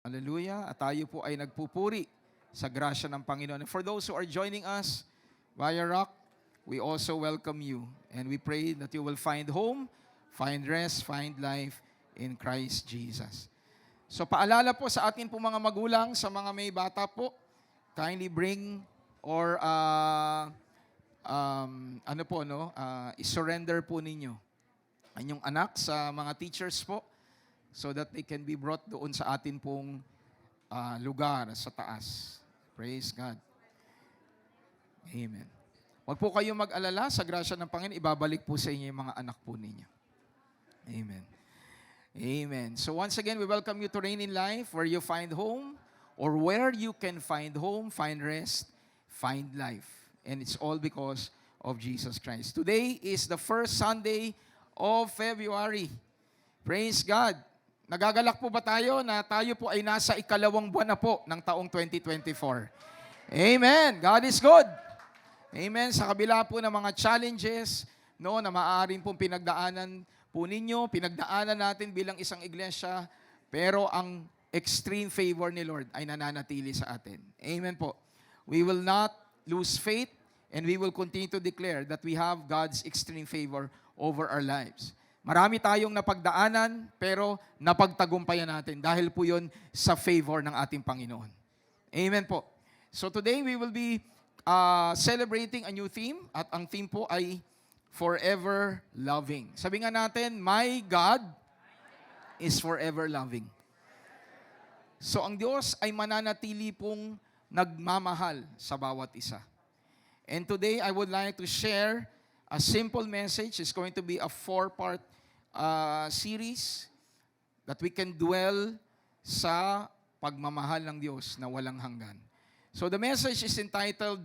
Hallelujah. At tayo po ay nagpupuri sa grasya ng Panginoon. And for those who are joining us via Rock, we also welcome you. And we pray that you will find home, find rest, find life in Christ Jesus. So paalala po sa atin po mga magulang, sa mga may bata po, kindly bring or i-surrender po ninyo ang inyong anak sa mga teachers po, so that they can be brought doon sa atin pong lugar sa taas. Praise God. Amen. Huwag po kayong mag-alala, sa grasya ng Panginoon, ibabalik po sa inyo yung mga anak po ninyo. Amen. Amen. So once again, we welcome you to Reign in Life, where you find home, or where you can find home, find rest, find life. And it's all because of Jesus Christ. Today is the first Sunday of February. Praise God. Nagagalak po ba tayo na tayo po ay nasa ikalawang buwan na po ng taong 2024? Amen. God is good. Amen. Sa kabila po ng mga challenges, na maaaring pong pinagdaanan po ninyo, pinagdaanan natin bilang isang iglesia, pero ang extreme favor ni Lord ay nananatili sa atin. Amen po. We will not lose faith, and we will continue to declare that we have God's extreme favor over our lives. Marami tayong napagdaanan, pero napagtagumpayan natin dahil po yun sa favor ng ating Panginoon. Amen po. So today we will be celebrating a new theme, at ang theme po ay Forever Loving. Sabi nga natin, My God is forever loving. So ang Diyos ay mananatili pong nagmamahal sa bawat isa. And today I would like to share a simple message. It's going to be a 4-part series that we can dwell sa pagmamahal ng Diyos na walang hanggan. So the message is entitled,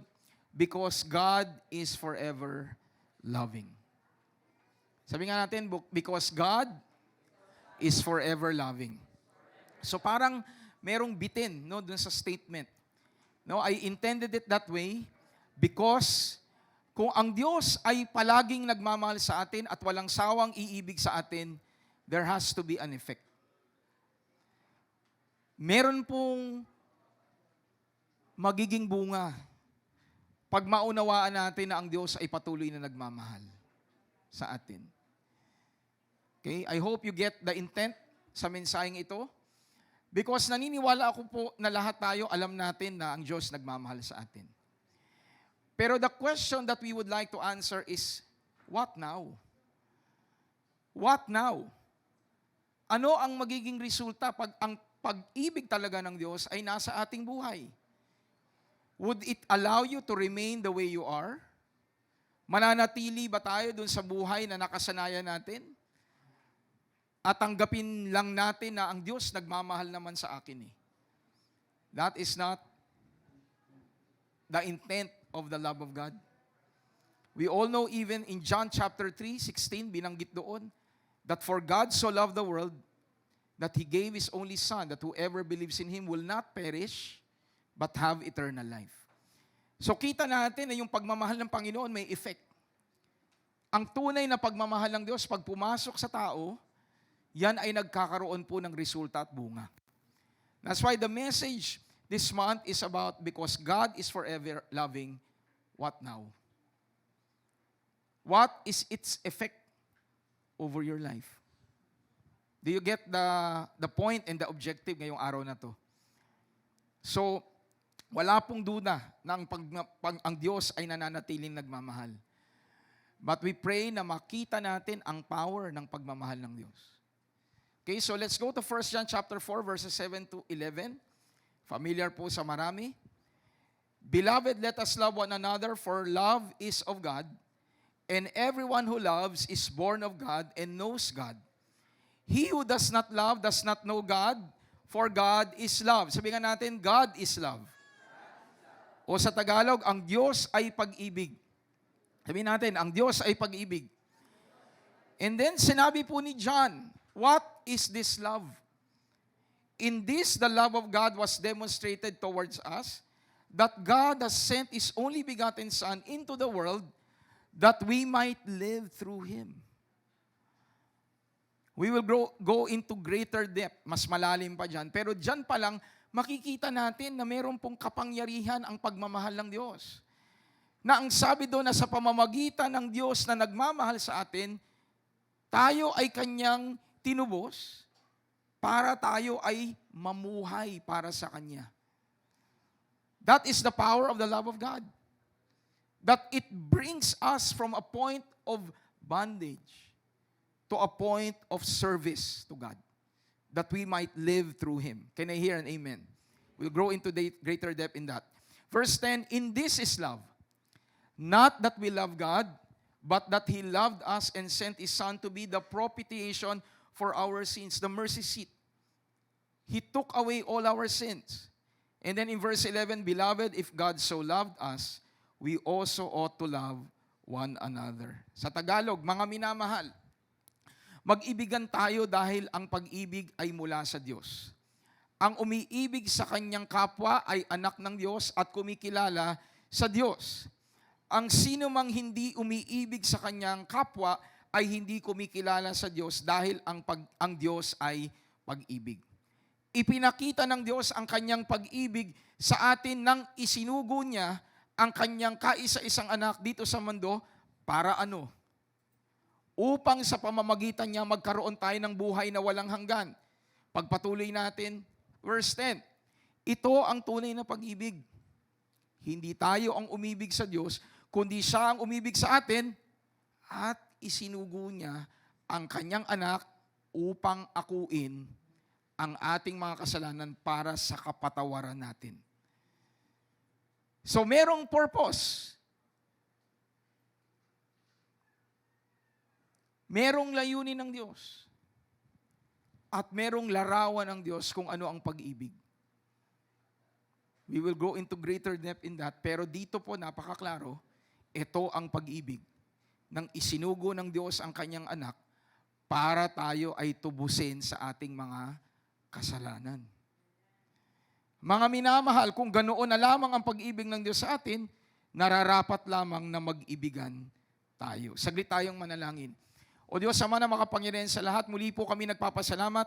Because God is Forever Loving. Sabi nga natin, because God is forever loving. So parang merong bitin dun sa statement. I intended it that way because kung ang Diyos ay palaging nagmamahal sa atin at walang sawang iibig sa atin, there has to be an effect. Meron pong magiging bunga pag maunawaan natin na ang Diyos ay patuloy na nagmamahal sa atin. Okay? I hope you get the intent sa mensaheng ito, because naniniwala ako po na lahat tayo alam natin na ang Diyos nagmamahal sa atin. Pero the question that we would like to answer is, what now? What now? Ano ang magiging resulta pag ang pag-ibig talaga ng Diyos ay nasa ating buhay? Would it allow you to remain the way you are? Mananatili ba tayo dun sa buhay na nakasanayan natin? At tanggapin lang natin na ang Diyos nagmamahal naman sa akin eh. That is not the intent of the love of God. We all know, even in John chapter 3:16, binanggit doon, that for God so loved the world that He gave His only Son, that whoever believes in Him will not perish, but have eternal life. So kita natin na yung pagmamahal ng Panginoon may effect. Ang tunay na pagmamahal ng Diyos, pag pumasok sa tao, yan ay nagkakaroon po ng resulta at bunga. That's why the message this month is about, because God is forever loving, what now? What is its effect over your life? Do you get the point and the objective ngayong araw na to? So, wala pong duda na ang Diyos ay nananatiling nagmamahal. But we pray na makita natin ang power ng pagmamahal ng Diyos. Okay, so let's go to 1 John chapter 4, verses 7 to 11. Familiar po sa marami. Beloved, let us love one another, for love is of God, and everyone who loves is born of God and knows God. He who does not love does not know God, for God is love. Sabihin nga natin, God is love. O sa Tagalog, ang Diyos ay pag-ibig. Sabihin natin, ang Diyos ay pag-ibig. And then sinabi po ni John, what is this love? In this, the love of God was demonstrated towards us, that God has sent His only begotten Son into the world that we might live through Him. We will go into greater depth, mas malalim pa dyan. Pero dyan pa lang, makikita natin na meron pong kapangyarihan ang pagmamahal ng Diyos. Na ang sabi doon na sa pamamagitan ng Diyos na nagmamahal sa atin, tayo ay Kanyang tinubos para tayo ay mamuhay para sa Kanya. That is the power of the love of God. That it brings us from a point of bondage to a point of service to God, that we might live through Him. Can I hear an amen? We'll grow into greater depth in that. Verse 10, in this is love. Not that we love God, but that He loved us and sent His Son to be the propitiation for our sins, the mercy seat. He took away all our sins. And then in verse 11, beloved, if God so loved us, we also ought to love one another. Sa Tagalog, mga minamahal, mag-ibigan tayo dahil ang pag-ibig ay mula sa Diyos. Ang umiibig sa kanyang kapwa ay anak ng Diyos at kumikilala sa Diyos. Ang sino mang hindi umiibig sa kanyang kapwa ay hindi kumikilala sa Diyos dahil ang Diyos ay pag-ibig. Ipinakita ng Diyos ang kanyang pag-ibig sa atin nang isinugo niya ang kanyang kaisa-isang anak dito sa mundo para ano? Upang sa pamamagitan niya magkaroon tayo ng buhay na walang hanggan. Pagpatuloy natin, verse 10, ito ang tunay na pag-ibig. Hindi tayo ang umibig sa Diyos, kundi siya ang umibig sa atin at isinugo niya ang kanyang anak upang akuin ang ating mga kasalanan para sa kapatawaran natin. So, merong purpose. Merong layunin ng Diyos. At merong larawan ng Diyos kung ano ang pag-ibig. We will go into greater depth in that. Pero dito po, napakaklaro, ito ang pag-ibig. Nang isinugo ng Diyos ang kanyang anak para tayo ay tubusin sa ating mga kasalanan. Mga minamahal, kung ganoon na lamang ang pag-ibig ng Diyos sa atin, nararapat lamang na mag-ibigan tayo. Saglit tayong manalangin. O Diyos, Ama na makapangyarihan sa lahat, muli po kami nagpapasalamat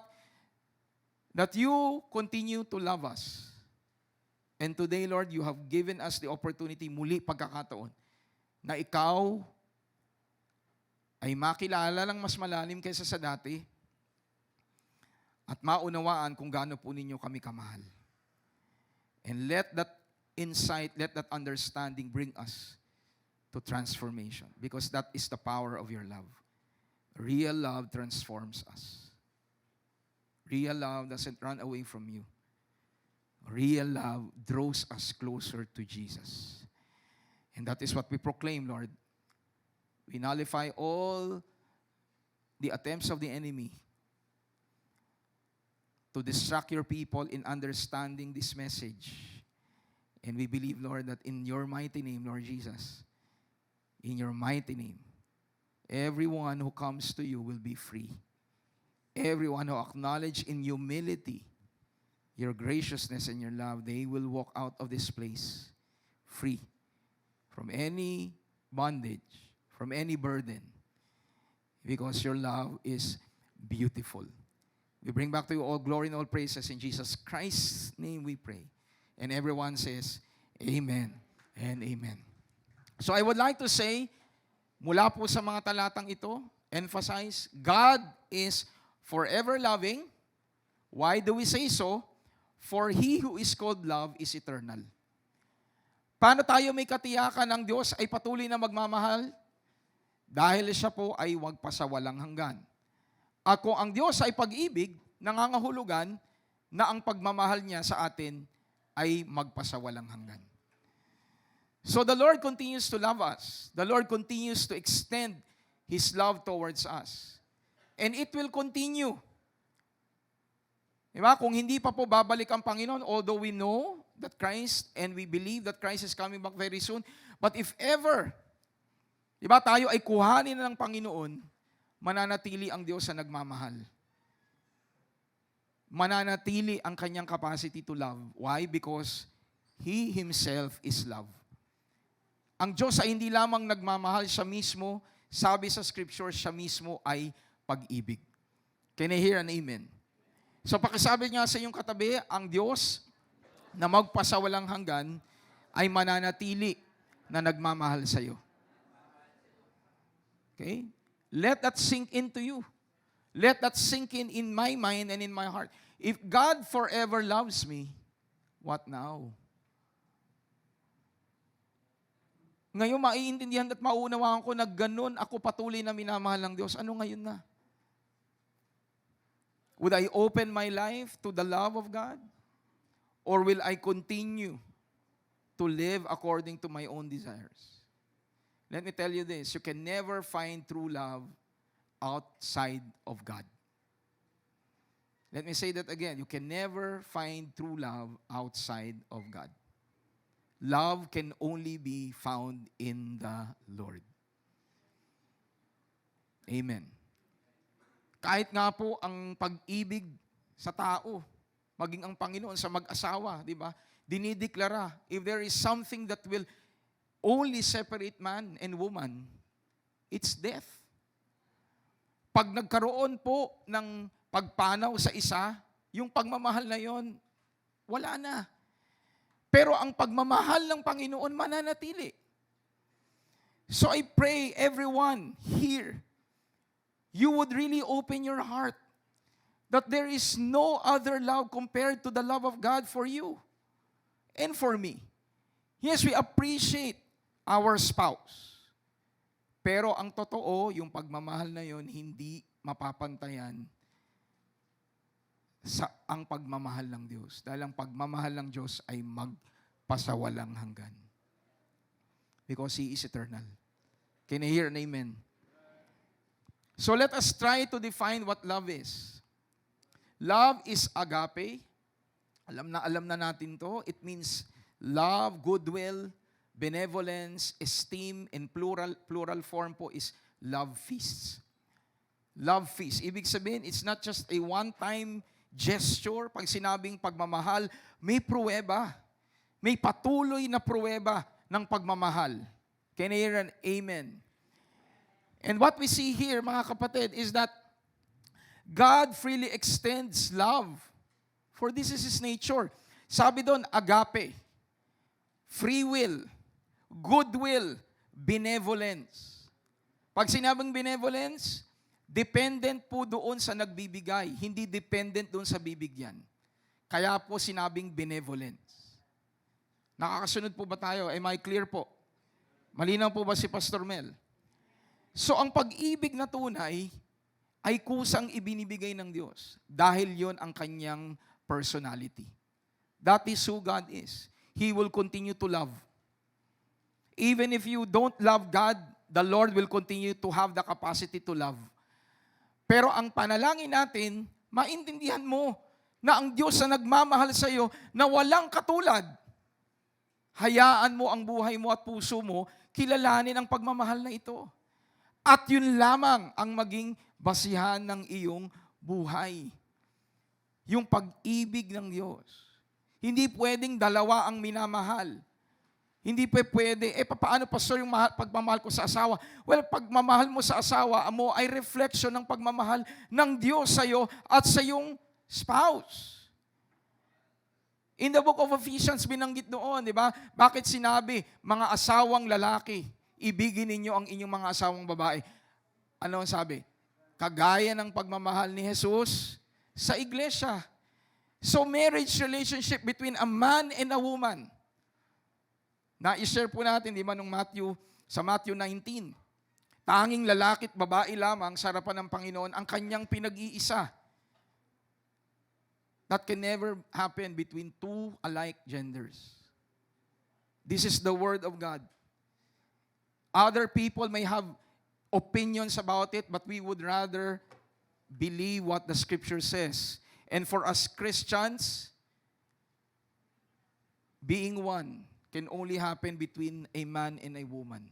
that you continue to love us. And today, Lord, you have given us the opportunity, muli pagkakataon, na ikaw ay makilala ng mas malalim kaysa sa dati at maunawaan kung gaano po ninyo kami kamahal. And let that insight, let that understanding bring us to transformation because that is the power of your love. Real love transforms us. Real love doesn't run away from you. Real love draws us closer to Jesus. And that is what we proclaim, Lord. We nullify all the attempts of the enemy to distract your people in understanding this message. And we believe, Lord, that in your mighty name, Lord Jesus, in your mighty name, everyone who comes to you will be free. Everyone who acknowledges in humility your graciousness and your love, they will walk out of this place free from any bondage, from any burden, because your love is beautiful. We bring back to you all glory and all praises in Jesus Christ's name we pray. And everyone says, Amen and Amen. So I would like to say, mula po sa mga talatang ito, emphasize, God is forever loving. Why do we say so? For He who is called love is eternal. Paano tayo may katiyakan ng Diyos ay patuloy na magmamahal? Dahil siya po ay wagpasawalang hanggan. At kung ang Diyos ay pag-ibig, nangangahulugan na ang pagmamahal niya sa atin ay magpasawalang hanggan. So the Lord continues to love us. The Lord continues to extend His love towards us. And it will continue. Diba? Kung hindi pa po babalik ang Panginoon, although we know that Christ and we believe that Christ is coming back very soon, but if ever, diba, tayo ay kuhanin na ng Panginoon, mananatili ang Diyos sa nagmamahal. Mananatili ang kanyang capacity to love. Why? Because He Himself is love. Ang Diyos ay hindi lamang nagmamahal, siya mismo, sabi sa Scripture, siya mismo ay pag-ibig. Can I hear an amen? So pakisabi nga sa iyong katabi, ang Diyos na magpasawalang hanggan ay mananatili na nagmamahal sa iyo. Okay? Let that sink into you. Let that sink in my mind and in my heart. If God forever loves me, what now? Ngayon maiintindihan at maunawaan ko na ganun ako patuloy na minamahal ng Diyos. Ano ngayon na? Would I open my life to the love of God? Or will I continue to live according to my own desires? Let me tell you this, you can never find true love outside of God. Let me say that again, you can never find true love outside of God. Love can only be found in the Lord. Amen. Kahit nga po ang pag-ibig sa tao, maging ang Panginoon sa mag-asawa, di ba? Dinideklara, if there is something that will only separate man and woman, it's death. Pag nagkaroon po ng pagpanaw sa isa, yung pagmamahal na yon, wala na. Pero ang pagmamahal ng Panginoon mananatili. So I pray everyone here, you would really open your heart that there is no other love compared to the love of God for you and for me. Yes, we appreciate our spouse. Pero ang totoo, yung pagmamahal na yon hindi mapapantayan sa ang pagmamahal ng Diyos. Dahil ang pagmamahal ng Diyos ay magpasawalang hanggan. Because He is eternal. Can I hear an amen? So let us try to define what love is. Love is agape. Alam na natin to. It means love, goodwill, benevolence, esteem, in plural form po is love feasts. Love feast. Ibig sabihin, it's not just a one-time gesture. Pag sinabing pagmamahal, may pruweba. May patuloy na pruweba ng pagmamahal. Can I hear an amen? And what we see here, mga kapatid, is that God freely extends love. For this is His nature. Sabi doon, agape, free will, goodwill, benevolence. Pag sinabing benevolence, dependent po doon sa nagbibigay, hindi dependent doon sa bibigyan. Kaya po sinabing benevolence. Nakakasunod po ba tayo? Am I clear po? Malinaw po ba si Pastor Mel? So ang pag-ibig na tunay ay kusang ibinibigay ng Diyos dahil yon ang kanyang personality. That is who God is. He will continue to love. Even if you don't love God, the Lord will continue to have the capacity to love. Pero ang panalangin natin, maintindihan mo na ang Diyos na nagmamahal sa iyo na walang katulad. Hayaan mo ang buhay mo at puso mo, kilalanin ang pagmamahal na ito. At yun lamang ang maging basihan ng iyong buhay. Yung pag-ibig ng Diyos. Hindi pwedeng dalawa ang minamahal. Hindi pwede, paano pastor yung pagmamahal ko sa asawa? Well, pagmamahal mo sa asawa mo ay reflection ng pagmamahal ng Diyos sa iyo at sa iyong spouse. In the book of Ephesians, binanggit doon, di ba? Bakit sinabi, mga asawang lalaki, ibigin ninyo ang inyong mga asawang babae. Ano ang sabi? Kagaya ng pagmamahal ni Jesus sa iglesia. So marriage relationship between a man and a woman. Na-share po natin, di ba, sa Matthew 19. Tanging lalaki at babae lamang sa harapan ng Panginoon ang kanyang pinag-iisa. That can never happen between two alike genders. This is the Word of God. Other people may have opinions about it, but we would rather believe what the Scripture says. And for us Christians, being one can only happen between a man and a woman.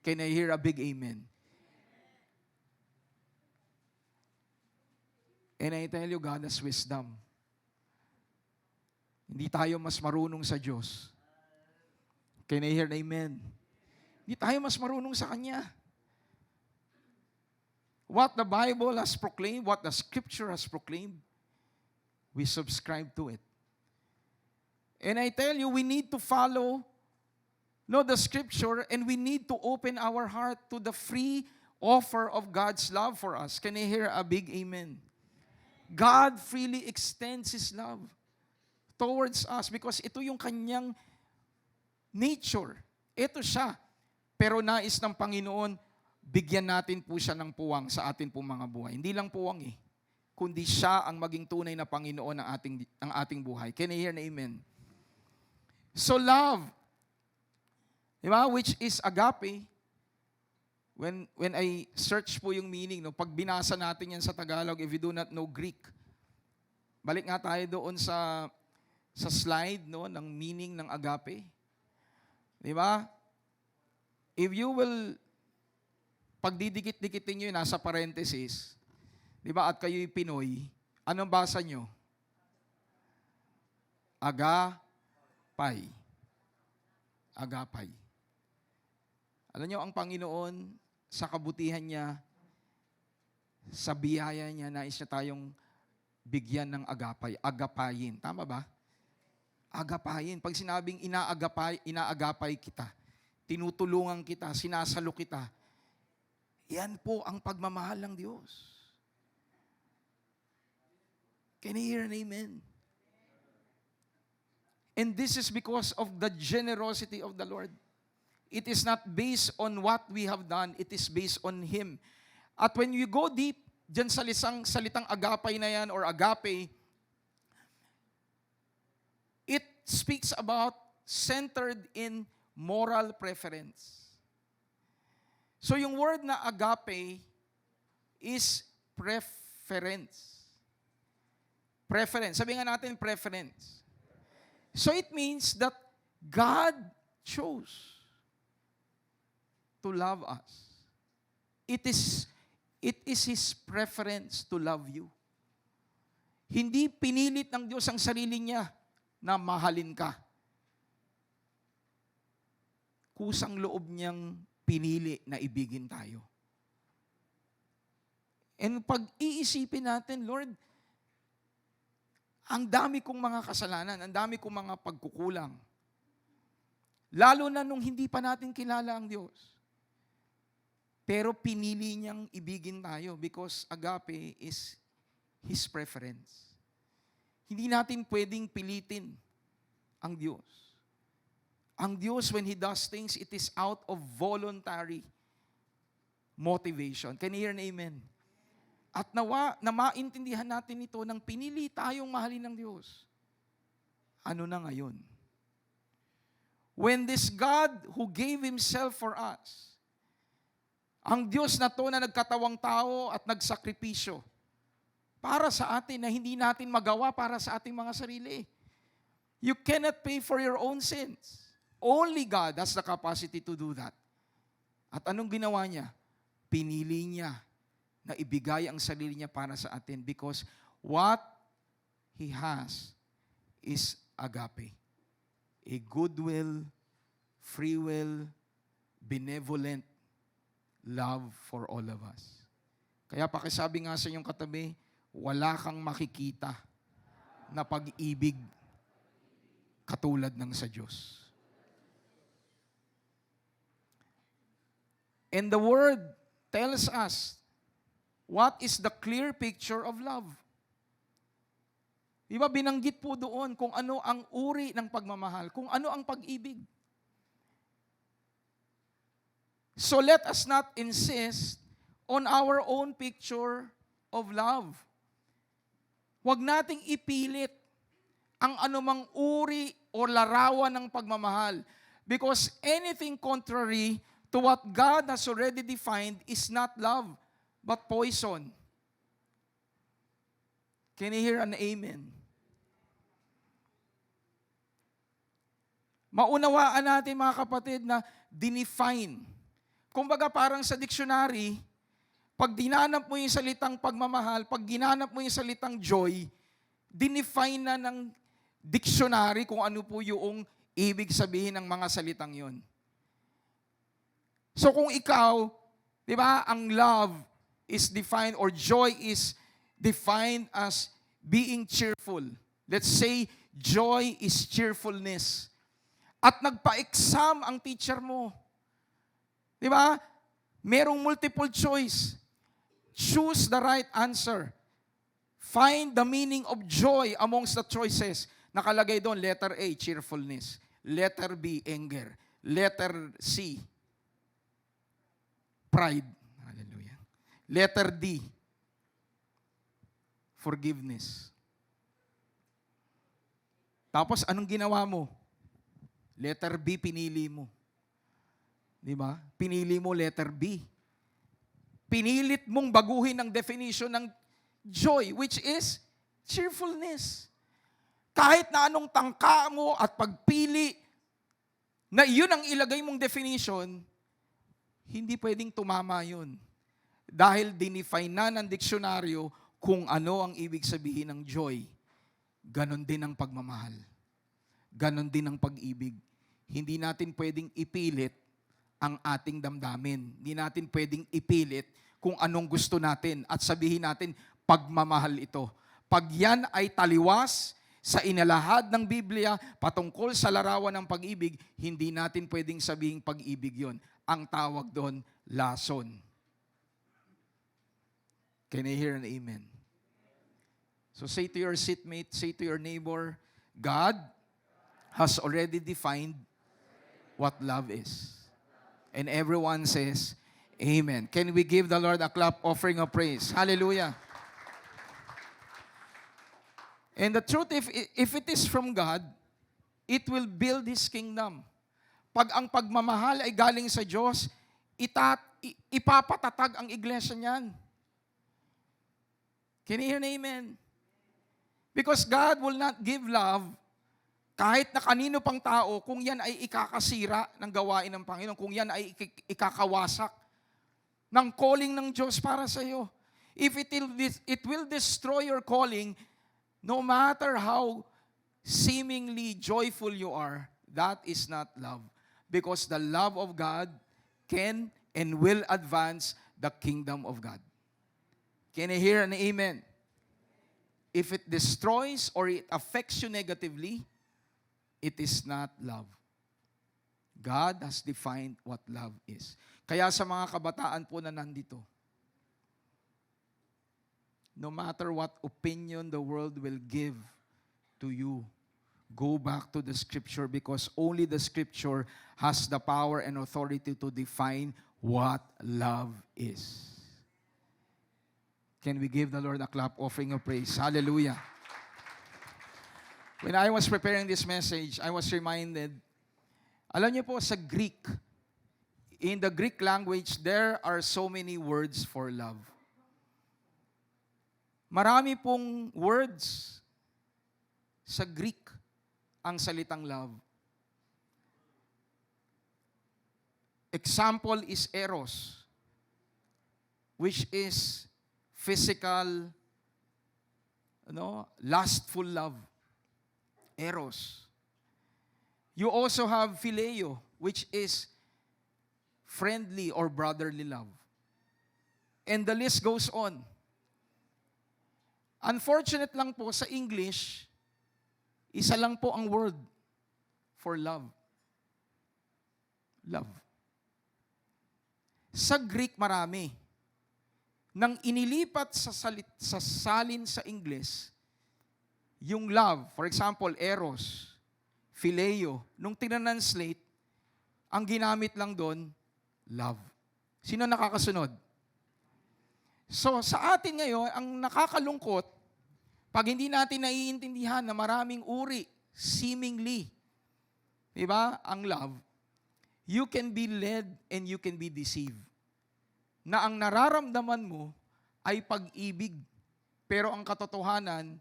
Can I hear a big amen? And I tell you, God has wisdom. Hindi tayo mas marunong sa Diyos. Can I hear an amen? Hindi tayo mas marunong sa Kanya. What the Bible has proclaimed, what the Scripture has proclaimed, we subscribe to it. And I tell you, we need to follow the Scripture, and we need to open our heart to the free offer of God's love for us. Can I hear a big amen? God freely extends His love towards us because ito yung kanyang nature. Ito siya. Pero nais ng Panginoon, bigyan natin po siya ng puwang sa atin pong mga buhay. Hindi lang puwang kundi siya ang maging tunay na Panginoon ng ating buhay. Can I hear na amen? So love, diba? Which is agape. When I search po yung meaning, pag binasa natin yan sa Tagalog, if you do not know Greek, balik nga tayo doon sa slide ng meaning ng agape. Diba? If you will, pagdidikit-dikitin nyo nasa parenthesis, diba, at kayo'y Pinoy, anong basa nyo? Agapay. Agapay. Alam nyo, ang Panginoon, sa kabutihan niya, sa biyaya niya, nais niya tayong bigyan ng agapay. Agapayin. Tama ba? Agapayin. Pag sinabing inaagapay kita, tinutulungan kita, sinasalo kita, yan po ang pagmamahal ng Diyos. Can you hear an amen? And this is because of the generosity of the Lord. It is not based on what we have done. It is based on Him. At when you go deep, dyan sa salitang agapay na yan or agape, it speaks about centered in moral preference. So yung word na agape is preference. Preference. Sabi nga natin preference. So it means that God chose to love us. It is His preference to love you. Hindi pinilit ng Diyos ang sarili niya na mahalin ka. Kusang loob niyang pinili na ibigin tayo. And pag iisipin natin, Lord, ang dami kong mga kasalanan, ang dami kong mga pagkukulang. Lalo na nung hindi pa natin kilala ang Diyos. Pero pinili niyang ibigin tayo because agape is His preference. Hindi natin pwedeng pilitin ang Diyos. Ang Diyos, when He does things, it is out of voluntary motivation. Can you hear an amen? At na maintindihan natin ito nang pinili tayong mahalin ng Diyos. Ano na ngayon? When this God who gave Himself for us, ang Diyos na to na nagkatawang tao at nagsakripisyo para sa atin na hindi natin magawa para sa ating mga sarili. You cannot pay for your own sins. Only God has the capacity to do that. At anong ginawa niya? Pinili niya na ibigay ang sarili niya para sa atin because what He has is agape. A goodwill, free will, benevolent love for all of us. Kaya pakisabi nga sa inyong katabi, wala kang makikita na pag-ibig katulad ng sa Diyos. And the Word tells us what is the clear picture of love. Diba binanggit po doon kung ano ang uri ng pagmamahal, kung ano ang pag-ibig. So let us not insist on our own picture of love. Huwag nating ipilit ang anumang uri o larawan ng pagmamahal because anything contrary to what God has already defined is not love, but poison. Can you hear an amen? Maunawaan natin mga kapatid na dinefine. Kumbaga parang sa dictionary, pag dinanap mo yung salitang pagmamahal, pag ginanap mo yung salitang joy, dinefine na ng dictionary kung ano po yung ibig sabihin ng mga salitang yon. So kung ikaw, di ba, ang love is defined, or joy is defined as being cheerful. Let's say, joy is cheerfulness. At nagpa-exam ang teacher mo. Di ba? Merong multiple choice. Choose the right answer. Find the meaning of joy amongst the choices. Nakalagay doon, letter A, cheerfulness. Letter B, anger. Letter C, pride. Hallelujah. Letter D, forgiveness. Tapos, anong ginawa mo? Letter B, pinili mo. Di ba? Pinili mo letter B. Pinilit mong baguhin ang definition ng joy, which is cheerfulness. Kahit na anong tangka mo at pagpili, na yun ang ilagay mong definition, hindi pwedeng tumama yun. Dahil dinefine na ng diksyonaryo kung ano ang ibig sabihin ng joy. Ganon din ang pagmamahal. Ganon din ang pag-ibig. Hindi natin pwedeng ipilit ang ating damdamin. Hindi natin pwedeng ipilit kung anong gusto natin at sabihin natin, pagmamahal ito. Pag yan ay taliwas sa inalahad ng Biblia patungkol sa larawan ng pag-ibig, hindi natin pwedeng sabihing pag-ibig yon. Ang tawag doon, lason. Can I hear an amen? So say to your seatmate, say to your neighbor, God has already defined what love is. And everyone says, amen. Can we give the Lord a clap offering of praise? Hallelujah. And the truth, if it is from God, it will build His kingdom. Pag ang pagmamahal ay galing sa Diyos, ipapatatag ang iglesia niyan. Can you hear an amen? Because God will not give love kahit na kanino pang tao kung yan ay ikakasira ng gawain ng Panginoon, kung yan ay ikakawasak ng calling ng Diyos para sa iyo. If it will destroy your calling, no matter how seemingly joyful you are, that is not love. Because the love of God can and will advance the kingdom of God. Can I hear an amen? If it destroys or it affects you negatively, it is not love. God has defined what love is. Kaya sa mga kabataan po na nandito, no matter what opinion the world will give to you, go back to the Scripture because only the Scripture has the power and authority to define what love is. Can we give the Lord a clap offering of praise? Hallelujah. When I was preparing this message, I was reminded, alam niyo po sa Greek, in the Greek language, there are so many words for love. Marami pong words sa Greek ang salitang love. Example is eros, which is physical, lustful love. Eros. You also have phileo, which is friendly or brotherly love. And the list goes on. Unfortunate lang po sa English, isa lang po ang word for love. Love. Sa Greek marami. Nang inilipat sa salin sa English, yung love, for example, eros, phileo, nung tinanslate, ang ginamit lang doon, love. Sino nakakasunod? So, sa atin ngayon, ang nakakalungkot, pag hindi natin naiintindihan na maraming uri, seemingly, diba, ang love, you can be led and you can be deceived. Na ang nararamdaman mo ay pag-ibig, pero ang katotohanan,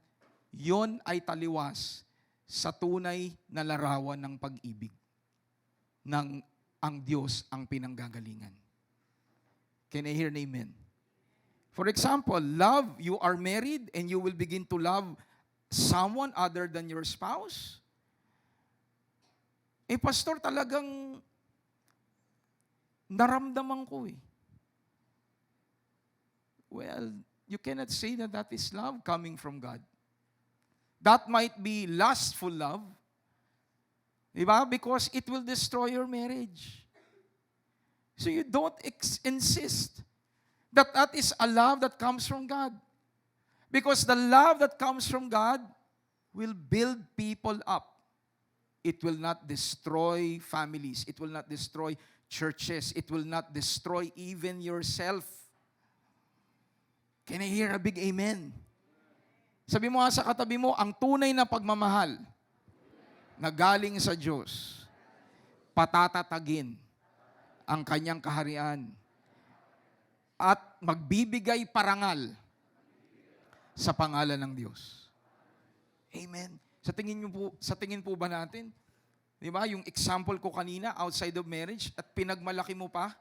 yon ay taliwas sa tunay na larawan ng pag-ibig ng ang Diyos ang pinanggagalingan. Can I hear an amen? For example, love, you are married and you will begin to love someone other than your spouse. Pastor, talagang naramdaman ko . well, you cannot say that that is love coming from God. That might be lustful love. Diba? Because it will destroy your marriage. So you don't insist that that is a love that comes from God. Because the love that comes from God will build people up. It will not destroy families. It will not destroy churches. It will not destroy even yourself. Can I hear a big amen? Sabi mo nga sa katabi mo, ang tunay na pagmamahal na galing sa Diyos, patatatagin ang kanyang kaharian at magbibigay parangal sa pangalan ng Diyos. Amen. Sa tingin po ba natin, di ba, yung example ko kanina, outside of marriage, at pinagmalaki mo pa,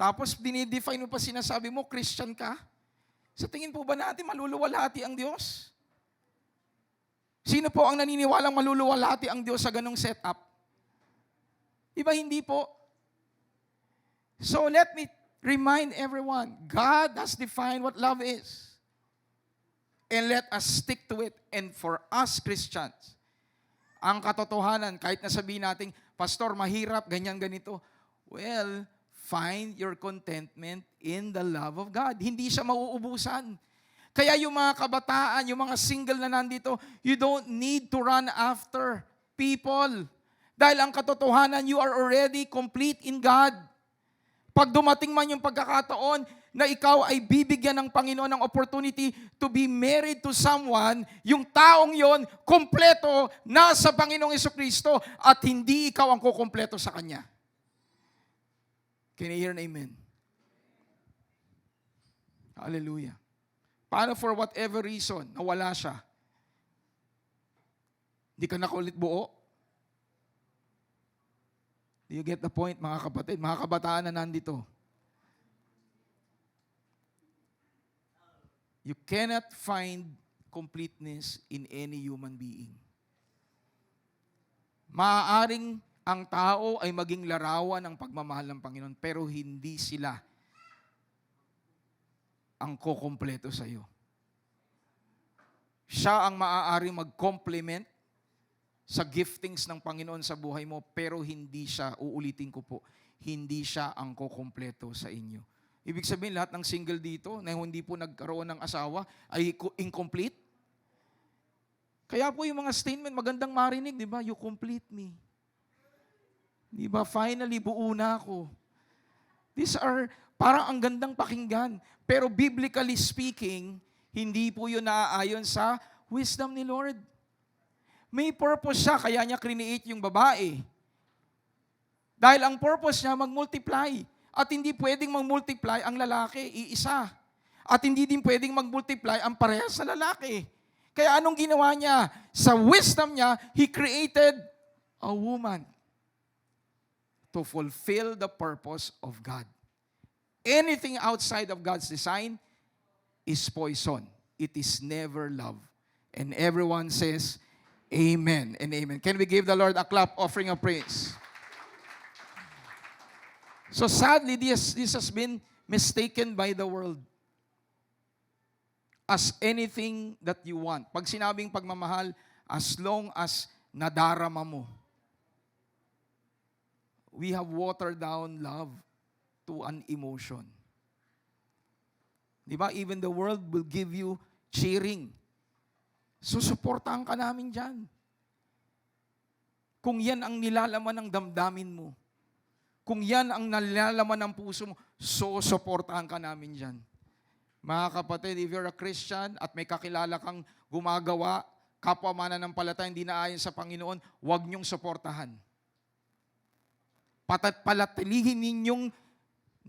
tapos dinidefine mo pa, sinasabi mo, Christian ka? Sa tingin po ba natin, maluluwalhati ang Diyos? Sino po ang naniniwalang maluluwalhati ang Diyos sa ganong setup? Diba hindi po? So let me remind everyone, God has defined what love is. And let us stick to it. And for us Christians, ang katotohanan, kahit na sabihin natin, Pastor, mahirap, ganyan, ganito. Well, find your contentment in the love of God. Hindi siya mauubusan. Kaya yung mga kabataan, yung mga single na nandito, you don't need to run after people. Dahil ang katotohanan, you are already complete in God. Pag dumating man yung pagkakataon na ikaw ay bibigyan ng Panginoon ng opportunity to be married to someone, yung taong yon, kompleto, nasa Panginoong Jesucristo at hindi ikaw ang kukompleto sa Kanya. Can you hear an amen? Hallelujah. Paano for whatever reason, nawala siya? Hindi ka nakulit buo? Do you get the point, mga kapatid? Mga kabataan na nandito. You cannot find completeness in any human being. Maaaring ang tao ay maging larawan ng pagmamahal ng Panginoon, pero hindi sila ang kukumpleto sa iyo. Siya ang maaaring mag-complement sa giftings ng Panginoon sa buhay mo, pero hindi siya, uulitin ko po, hindi siya ang kukumpleto sa inyo. Ibig sabihin, lahat ng single dito na hindi po nagkaroon ng asawa ay incomplete. Kaya po yung mga statement, magandang marinig, di ba? You complete me. Di ba? Finally, buo na ako. These are, parang ang gandang pakinggan. Pero biblically speaking, hindi po yun naaayon sa wisdom ni Lord. May purpose siya, kaya niya create yung babae. Dahil ang purpose niya, mag-multiply. At hindi pwedeng mag-multiply ang lalaki, iisa. At hindi din pwedeng mag-multiply ang parehas na lalaki. Kaya anong ginawa niya? Sa wisdom niya, He created a woman to fulfill the purpose of God. Anything outside of God's design is poison. It is never love. And everyone says, Amen and amen. Can we give the Lord a clap offering of praise? So sadly, this has been mistaken by the world as anything that you want. Pag sinabing pagmamahal, as long as nadarama mo. We have watered down love to an emotion. Di ba? Even the world will give you cheering. Susuportahan ka namin dyan. Kung yan ang nilalaman ng damdamin mo, kung yan ang nilalaman ng puso mo, susuportahan ka namin dyan. Mga kapatid, if you're a Christian at may kakilala kang gumagawa, kapwa mananampalataya, hindi na ayon sa Panginoon, huwag niyong suportahan. Palatilihin ninyong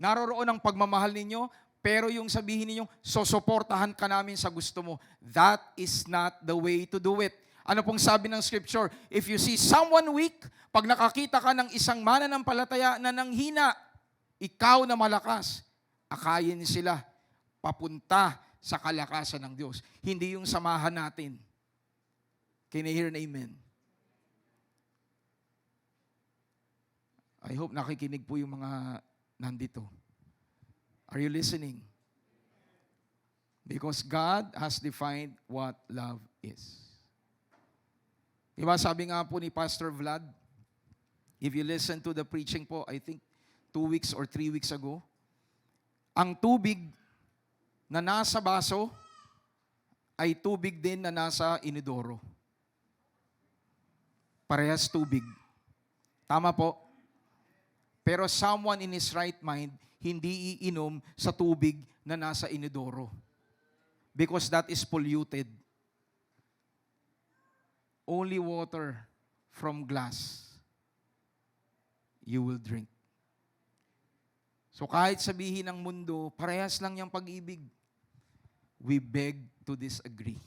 naroroon ang pagmamahal ninyo, pero yung sabihin ninyong, susuportahan ka namin sa gusto mo. That is not the way to do it. Ano pong sabi ng Scripture? If you see someone weak, pag nakakita ka ng isang mananampalataya na nanghina, ikaw na malakas, akayin sila papunta sa kalakasan ng Diyos. Hindi yung samahan natin. Can you hear an amen? I hope nakikinig po yung mga nandito. Are you listening? Because God has defined what love is. Diba sabi nga po ni Pastor Vlad, if you listen to the preaching po, I think 2 weeks or 3 weeks ago, ang tubig na nasa baso ay tubig din na nasa inidoro. Parehas tubig. Tama po. Pero someone in his right mind, hindi iinom sa tubig na nasa inidoro. Because that is polluted. Only water from glass you will drink. So kahit sabihin ng mundo, parehas lang yung pag-ibig. We beg to disagree.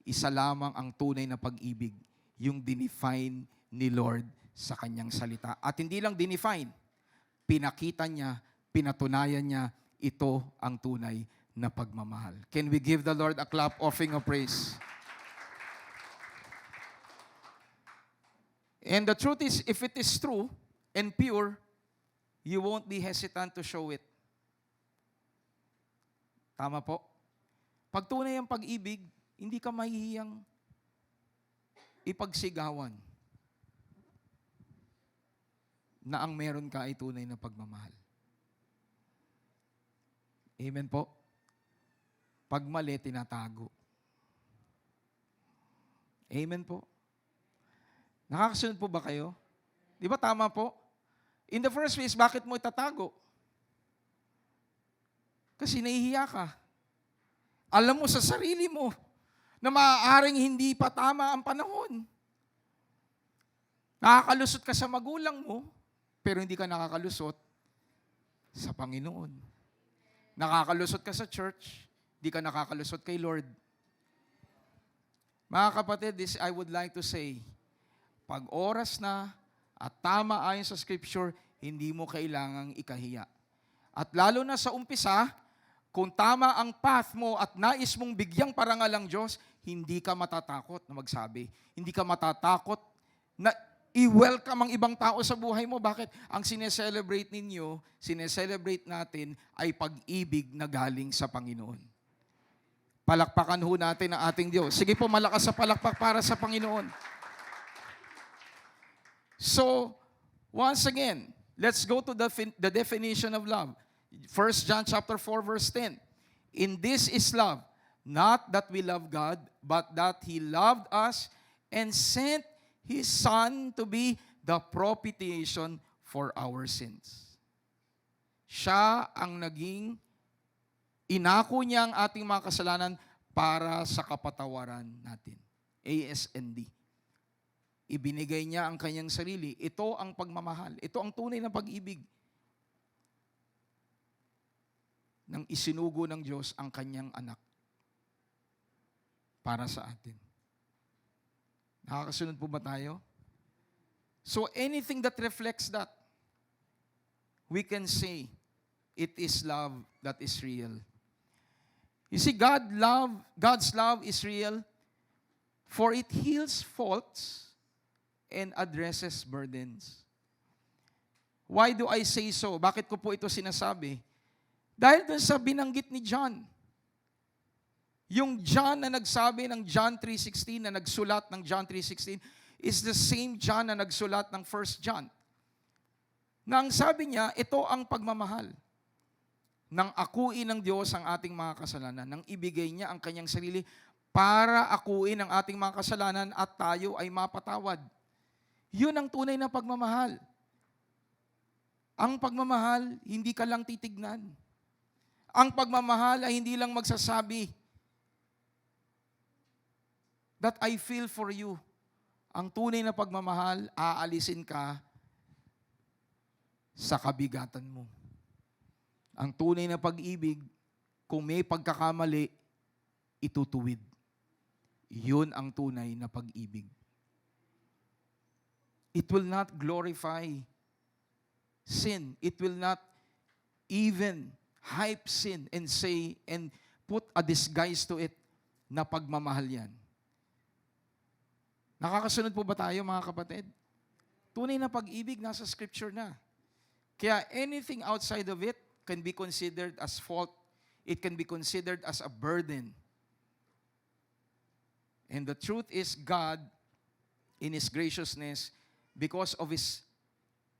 Isa lamang ang tunay na pag-ibig, yung dinefine ni Lord sa kanyang salita. At hindi lang dinefine, pinakita niya, pinatunayan niya, ito ang tunay na pagmamahal. Can we give the Lord a clap offering of praise? And the truth is, if it is true and pure, you won't be hesitant to show it. Tama po? Pag tunay ang pag-ibig, hindi ka mahihiyang ipagsigawan na ang meron ka ay tunay na pagmamahal. Amen po? Pag mali, tinatago. Amen po? Nakakasunod po ba kayo? Di ba tama po? In the first place, bakit mo itatago? Kasi nahihiya ka. Alam mo sa sarili mo na maaaring hindi pa tama ang panahon. Nakakalusot ka sa magulang mo, pero hindi ka nakakalusot sa Panginoon. Nakakalusot ka sa church, hindi ka nakakalusot kay Lord. Mga kapatid, this I would like to say, pag oras na at tama ayon sa Scripture, hindi mo kailangang ikahiya. At lalo na sa umpisa, kung tama ang path mo at nais mong bigyang parangal ang Diyos, hindi ka matatakot na magsabi. Hindi ka matatakot na i-welcome ang ibang tao sa buhay mo. Bakit? Ang sineselebrate ninyo, sineselebrate natin ay pag-ibig na galing sa Panginoon. Palakpakan ho natin ang ating Diyos. Sige po, malakas sa palakpak para sa Panginoon. So, once again, let's go to the definition of love. 1 John chapter 4, verse 10. In this is love, not that we love God, but that He loved us and sent His Son to be the propitiation for our sins. Siya ang naging, inako niya ang ating mga kasalanan para sa kapatawaran natin. ASND. Ibinigay niya ang kanyang sarili. Ito ang pagmamahal. Ito ang tunay na pag-ibig. Nang isinugo ng Diyos ang kanyang anak para sa atin. Nakakasunod po ba tayo? So anything that reflects that, we can say, it is love that is real. You see, God's love is real, for it heals faults and addresses burdens. Why do I say so? Bakit ko po ito sinasabi? Dahil dun sa binanggit ni John. Yung John na nagsabi ng John 3:16, na nagsulat ng John 3:16, is the same John na nagsulat ng 1 John. Na ang sabi niya, ito ang pagmamahal. Nang akuin ng Diyos ang ating mga kasalanan, nang ibigay niya ang kanyang sarili para akuin ang ating mga kasalanan at tayo ay mapatawad. Yun ang tunay na pagmamahal. Ang pagmamahal, hindi ka lang titignan. Ang pagmamahal ay hindi lang magsasabi that I feel for you. Ang tunay na pagmamahal, aalisin ka sa kabigatan mo. Ang tunay na pag-ibig, kung may pagkakamali, itutuwid. Yun ang tunay na pag-ibig. It will not glorify sin. It will not even hype sin and say and put a disguise to it na pagmamahal yan. Nakakasunod po ba tayo, mga kapatid? Tunay na pag-ibig nasa Scripture na. Kaya anything outside of it can be considered as fault it can be considered as a burden. And the truth is, God, in His graciousness, because of His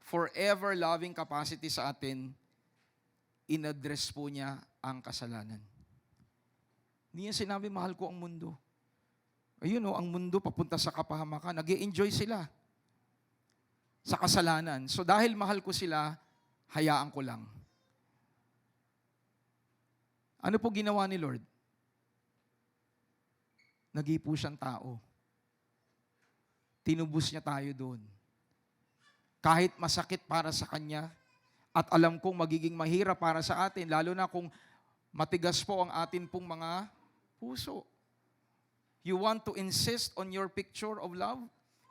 forever loving capacity sa atin, inaddress po niya ang kasalanan. Hindi niya sinabi, mahal ko ang mundo. Ayun ang mundo papunta sa kapahamakan. Nag-e-enjoy sila sa kasalanan. So dahil mahal ko sila, hayaan ko lang. Ano po ginawa ni Lord? Nag-ipo siyang tao. Tinubos niya tayo doon. Kahit masakit para sa Kanya, at alam kong magiging mahirap para sa atin, lalo na kung matigas po ang atin pong mga puso. You want to insist on your picture of love?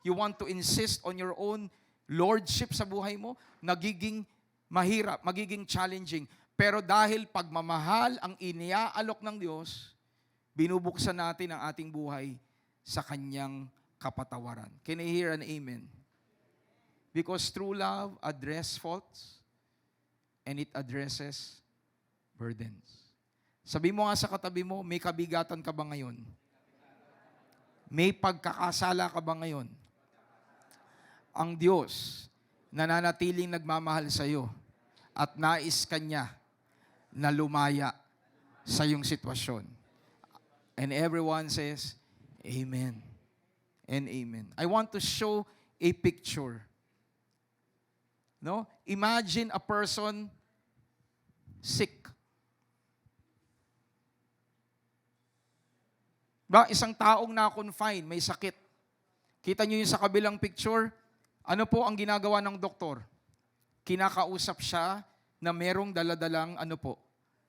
You want to insist on your own lordship sa buhay mo? Nagiging mahirap, magiging challenging. Pero dahil pagmamahal ang iniaalok ng Diyos, binubuksan natin ang ating buhay sa Kanyang kapatawaran. Can I hear an amen? Because true love addresses faults and it addresses burdens. Sabi mo nga sa katabi mo, may kabigatan ka ba ngayon? May pagkakasala ka ba ngayon? Ang Diyos, nananatiling nagmamahal sa iyo at nais Kanya na lumaya sa iyong sitwasyon. And everyone says, Amen and Amen. I want to show a picture. No? Imagine a person sick. Isang taong na-confine, may sakit. Kita niyo yung sa kabilang picture, ano po ang ginagawa ng doktor? Kinakausap siya na merong daladalang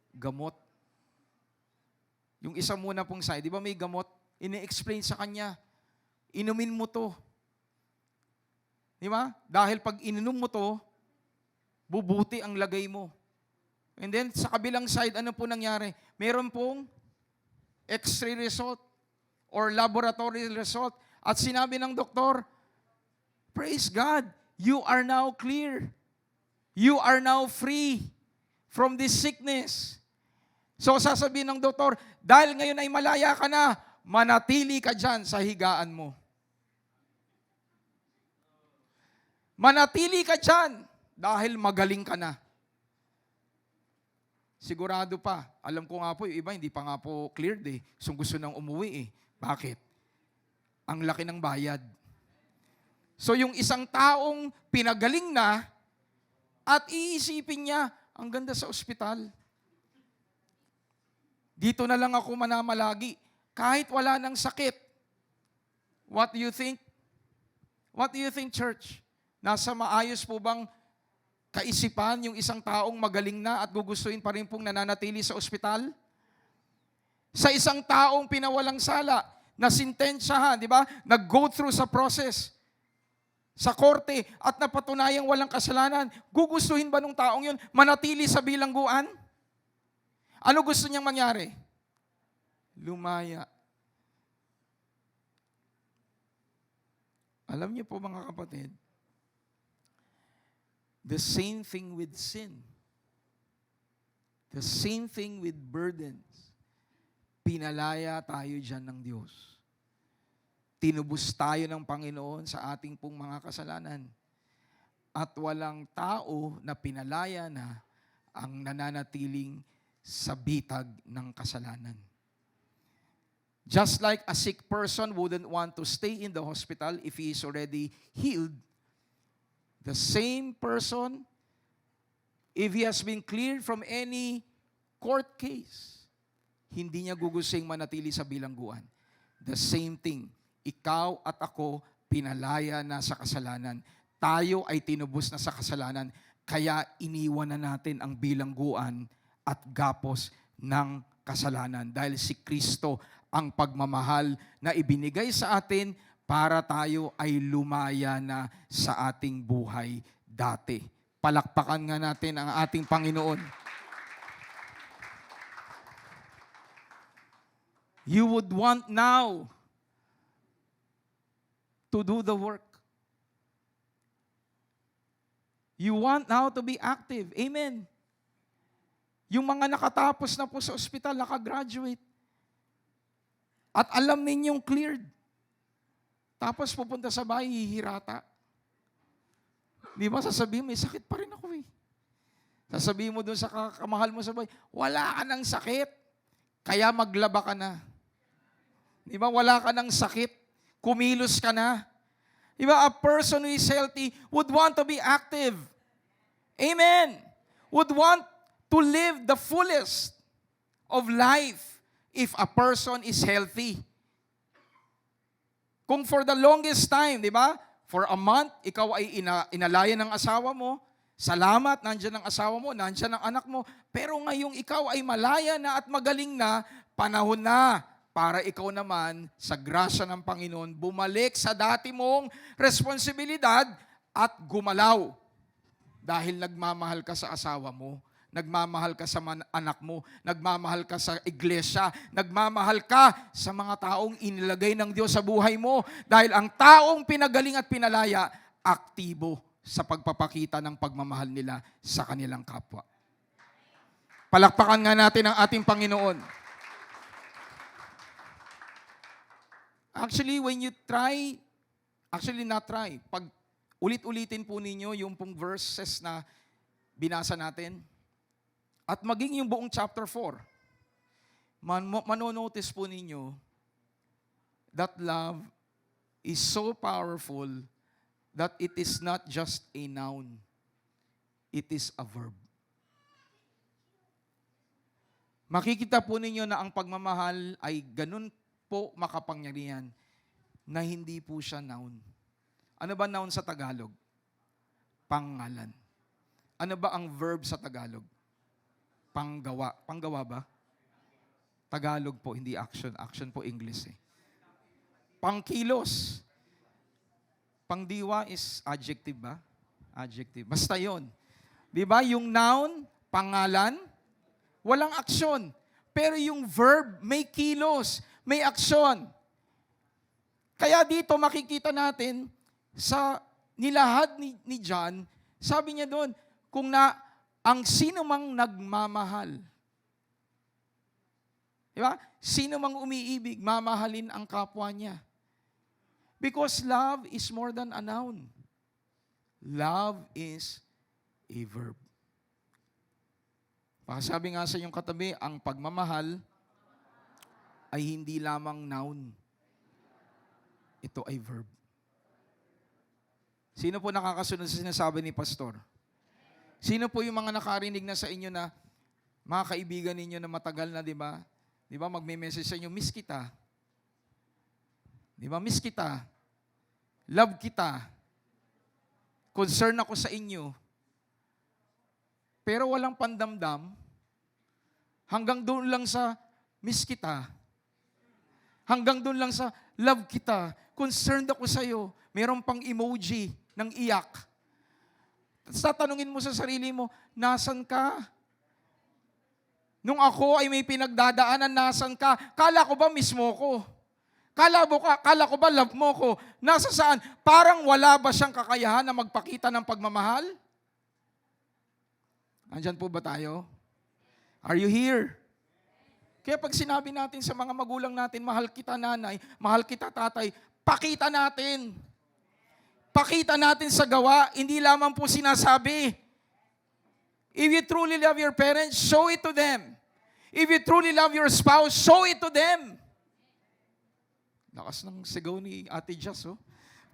gamot. Yung isa muna pong side, di ba may gamot? Ini-explain sa kanya, inumin mo to. Di ba? Dahil pag ininom mo to, bubuti ang lagay mo. And then, sa kabilang side, ano po nangyari? Meron pong X-ray result or laboratory result. At sinabi ng doktor, praise God, you are now clear. You are now free from this sickness. So sasabihin ng doktor, dahil ngayon ay malaya ka na, manatili ka dyan sa higaan mo. Manatili ka dyan dahil magaling ka na. Sigurado pa. Alam ko nga po, yung iba hindi pa nga po cleared eh. So gusto nang umuwi eh. Bakit? Ang laki ng bayad. So yung isang taong pinagaling na at iisipin niya, ang ganda sa ospital. Dito na lang ako manamalagi. Kahit wala ng sakit. What do you think? What do you think, church? Nasa maayos po bang kaisipan yung isang taong magaling na at gugustuhin pa rin pong nananatili sa ospital? Sa isang taong pinawalang sala, na sintensyahan, di ba? Nag-go through sa process, sa korte, at napatunayang walang kasalanan, gugustuhin ba nung taong yun manatili sa bilangguan? Ano gusto niyang mangyari? Lumaya. Alam niyo po mga kapatid, the same thing with sin. The same thing with burdens. Pinalaya tayo dyan ng Diyos. Tinubos tayo ng Panginoon sa ating pong mga kasalanan. At walang tao na pinalaya na ang nananatiling sa bitag ng kasalanan. Just like a sick person wouldn't want to stay in the hospital if he is already healed, the same person, if he has been cleared from any court case, hindi niya gugusing manatili sa bilangguan. The same thing, ikaw at ako, pinalaya na sa kasalanan. Tayo ay tinubos na sa kasalanan, kaya iniwan na natin ang bilangguan at gapos ng kasalanan. Dahil si Kristo ang pagmamahal na ibinigay sa atin para tayo ay lumaya na sa ating buhay dati. Palakpakan nga natin ang ating Panginoon. You would want now to do the work. You want now to be active. Amen. Yung mga nakatapos na po sa ospital, nakagraduate. At alam ninyong cleared. Tapos pupunta sa bahay, hihirata. Di ba sasabihin, may sakit pa rin ako eh. Sasabihin mo doon sa kamahal mo sa bahay, wala ka ng sakit, kaya maglaba ka na. Di ba? Wala ka ng sakit, kumilos ka na. Di ba? A person who is healthy would want to be active. Amen. Would want to live the fullest of life if a person is healthy. Kung for the longest time, di ba? For a month, ikaw ay inalayan ng asawa mo, salamat, nandyan ang asawa mo, nandyan ang anak mo, pero ngayong ikaw ay malaya na at magaling na, panahon na para ikaw naman, sa grasya ng Panginoon, bumalik sa dati mong responsibilidad at gumalaw. Dahil nagmamahal ka sa asawa mo, nagmamahal ka sa anak mo, nagmamahal ka sa iglesia, nagmamahal ka sa mga taong inilagay ng Diyos sa buhay mo. Dahil ang taong pinagaling at pinalaya, aktibo sa pagpapakita ng pagmamahal nila sa kanilang kapwa. Palakpakan nga natin ang ating Panginoon. Actually, when you try, pag ulit-ulitin po ninyo yung pong verses na binasa natin, at maging yung buong chapter 4, manonotice po ninyo that love is so powerful that it is not just a noun, it is a verb. Makikita po ninyo na ang pagmamahal ay ganun po makapangyarihan na hindi po siya noun. Ano ba noun sa Tagalog? Pangalan. Ano ba ang verb sa Tagalog? Panggawa. Panggawa ba? Tagalog po, hindi action. Action po English eh. Pangkilos. Pangdiwa is adjective ba? Adjective. Basta yon. Di ba? Yung noun, pangalan, walang aksyon. Pero yung verb, may kilos, may aksyon. Kaya dito makikita natin sa nilahad ni John, sabi niya doon, kung ang sino mang nagmamahal, di ba? Sino mang umiibig, mamahalin ang kapwa niya. Because love is more than a noun. Love is a verb. Sabi nga sa inyong katabi, ang pagmamahal ay hindi lamang noun. Ito ay verb. Sino po nakakasunod sa sinasabi ni Pastor? Sino po yung mga nakarinig na sa inyo na mga kaibigan ninyo na matagal na, di ba? Di ba, magme-message sa inyo, miss kita. Di ba, miss kita. Love kita. Concern ako sa inyo. Pero walang pandamdam. Hanggang doon lang sa miss kita. Hanggang doon lang sa love kita. Concerned ako sa iyo. Meron pang emoji ng iyak. Tapos tatanungin mo sa sarili mo, nasan ka? Nung ako ay may pinagdadaanan, nasan ka? Kala ko ba mismo ko? Kala ko ba love mo ko? Nasa saan? Parang wala ba siyang kakayahan na magpakita ng pagmamahal? Andyan po ba tayo? Are you here? Kaya pag sinabi natin sa mga magulang natin, mahal kita nanay, mahal kita tatay, pakita natin. Pakita natin sa gawa, hindi lamang po sinasabi. If you truly love your parents, show it to them. If you truly love your spouse, show it to them. Lakas ng sigaw ni Ate Jess, oh.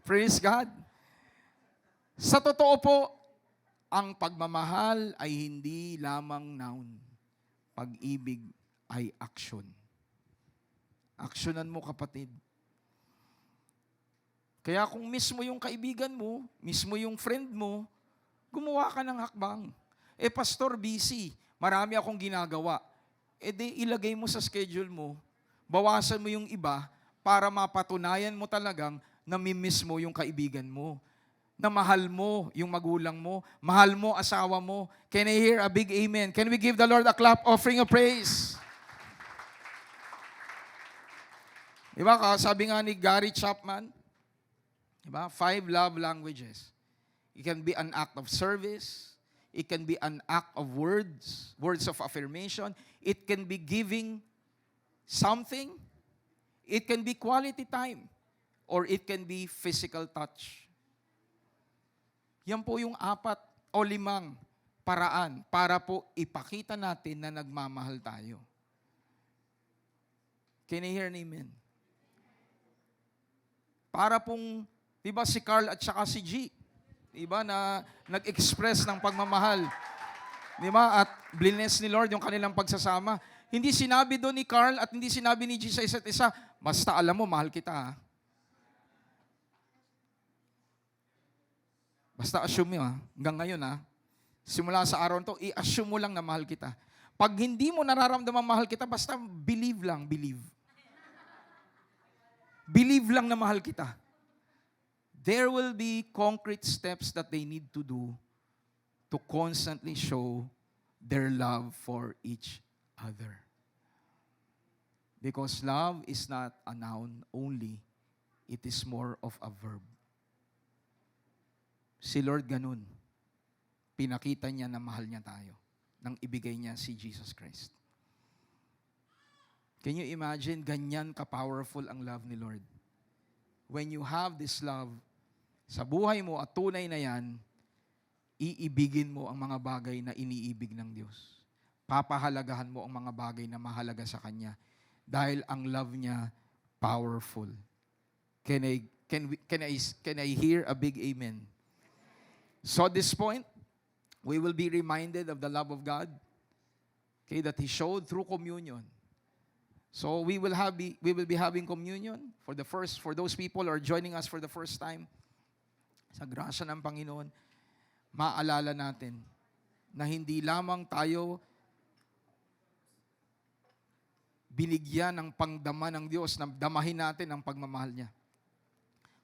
Praise God. Sa totoo po, ang pagmamahal ay hindi lamang noun. Pag-ibig ay aksyon. Aksyonan mo, kapatid. Kaya kung mismo yung kaibigan mo, mismo yung friend mo, gumawa ka ng hakbang. Pastor, busy. Marami akong ginagawa. Di ilagay mo sa schedule mo, bawasan mo yung iba para mapatunayan mo talagang namimiss mo yung kaibigan mo. Na mahal mo yung magulang mo, mahal mo asawa mo. Can I hear a big amen? Can we give the Lord a clap offering of praise? Diba, sabi nga ni Gary Chapman, diba, 5 love languages. It can be an act of service, It can be an act of words, words of affirmation. It can be giving something. It can be quality time. Or it can be physical touch. Yan po yung 4 o 5 paraan para po ipakita natin na nagmamahal tayo. Can you hear an amen? Para pong, di ba si Carl at saka si G, di ba, na nag-express ng pagmamahal. Di ba? At bless ni Lord yung kanilang pagsasama. Hindi sinabi doon ni Carl at hindi sinabi ni G sa isa't isa, basta alam mo, mahal kita ha. Basta assume mo ha. Hanggang ngayon ha. Simula sa araw to, i-assume mo lang na mahal kita. Pag hindi mo nararamdaman mahal kita, basta believe lang, believe. Believe lang na mahal kita. There will be concrete steps that they need to do to constantly show their love for each other. Because love is not a noun only, it is more of a verb. Si Lord ganun. Pinakita niya na mahal niya tayo nang ibigay niya si Jesus Christ. Can you imagine, ganyan ka-powerful ang love ni Lord? When you have this love, sa buhay mo at tunay na yan, iibigin mo ang mga bagay na iniibig ng Diyos. Papahalagahan mo ang mga bagay na mahalaga sa Kanya. Dahil ang love niya, powerful. Can I hear a big amen? So at this point, we will be reminded of the love of God, okay, that He showed through communion. So we will be having communion for those people who are joining us for the first time. Sa grasya ng Panginoon, maalala natin na hindi lamang tayo binigyan ng pangdama ng Diyos na damahin natin ang pagmamahal niya.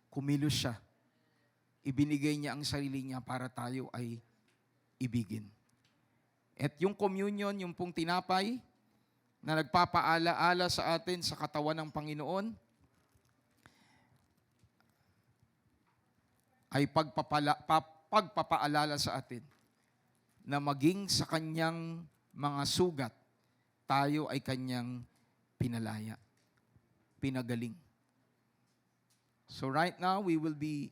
Kumilos siya. Ibinigay niya ang sarili niya para tayo ay ibigin. At yung communion, yung pong tinapay na nagpapaala-ala sa atin sa katawan ng Panginoon, ay pagpapaalala sa atin na maging sa Kanyang mga sugat, tayo ay Kanyang pinalaya, pinagaling. So right now, we will be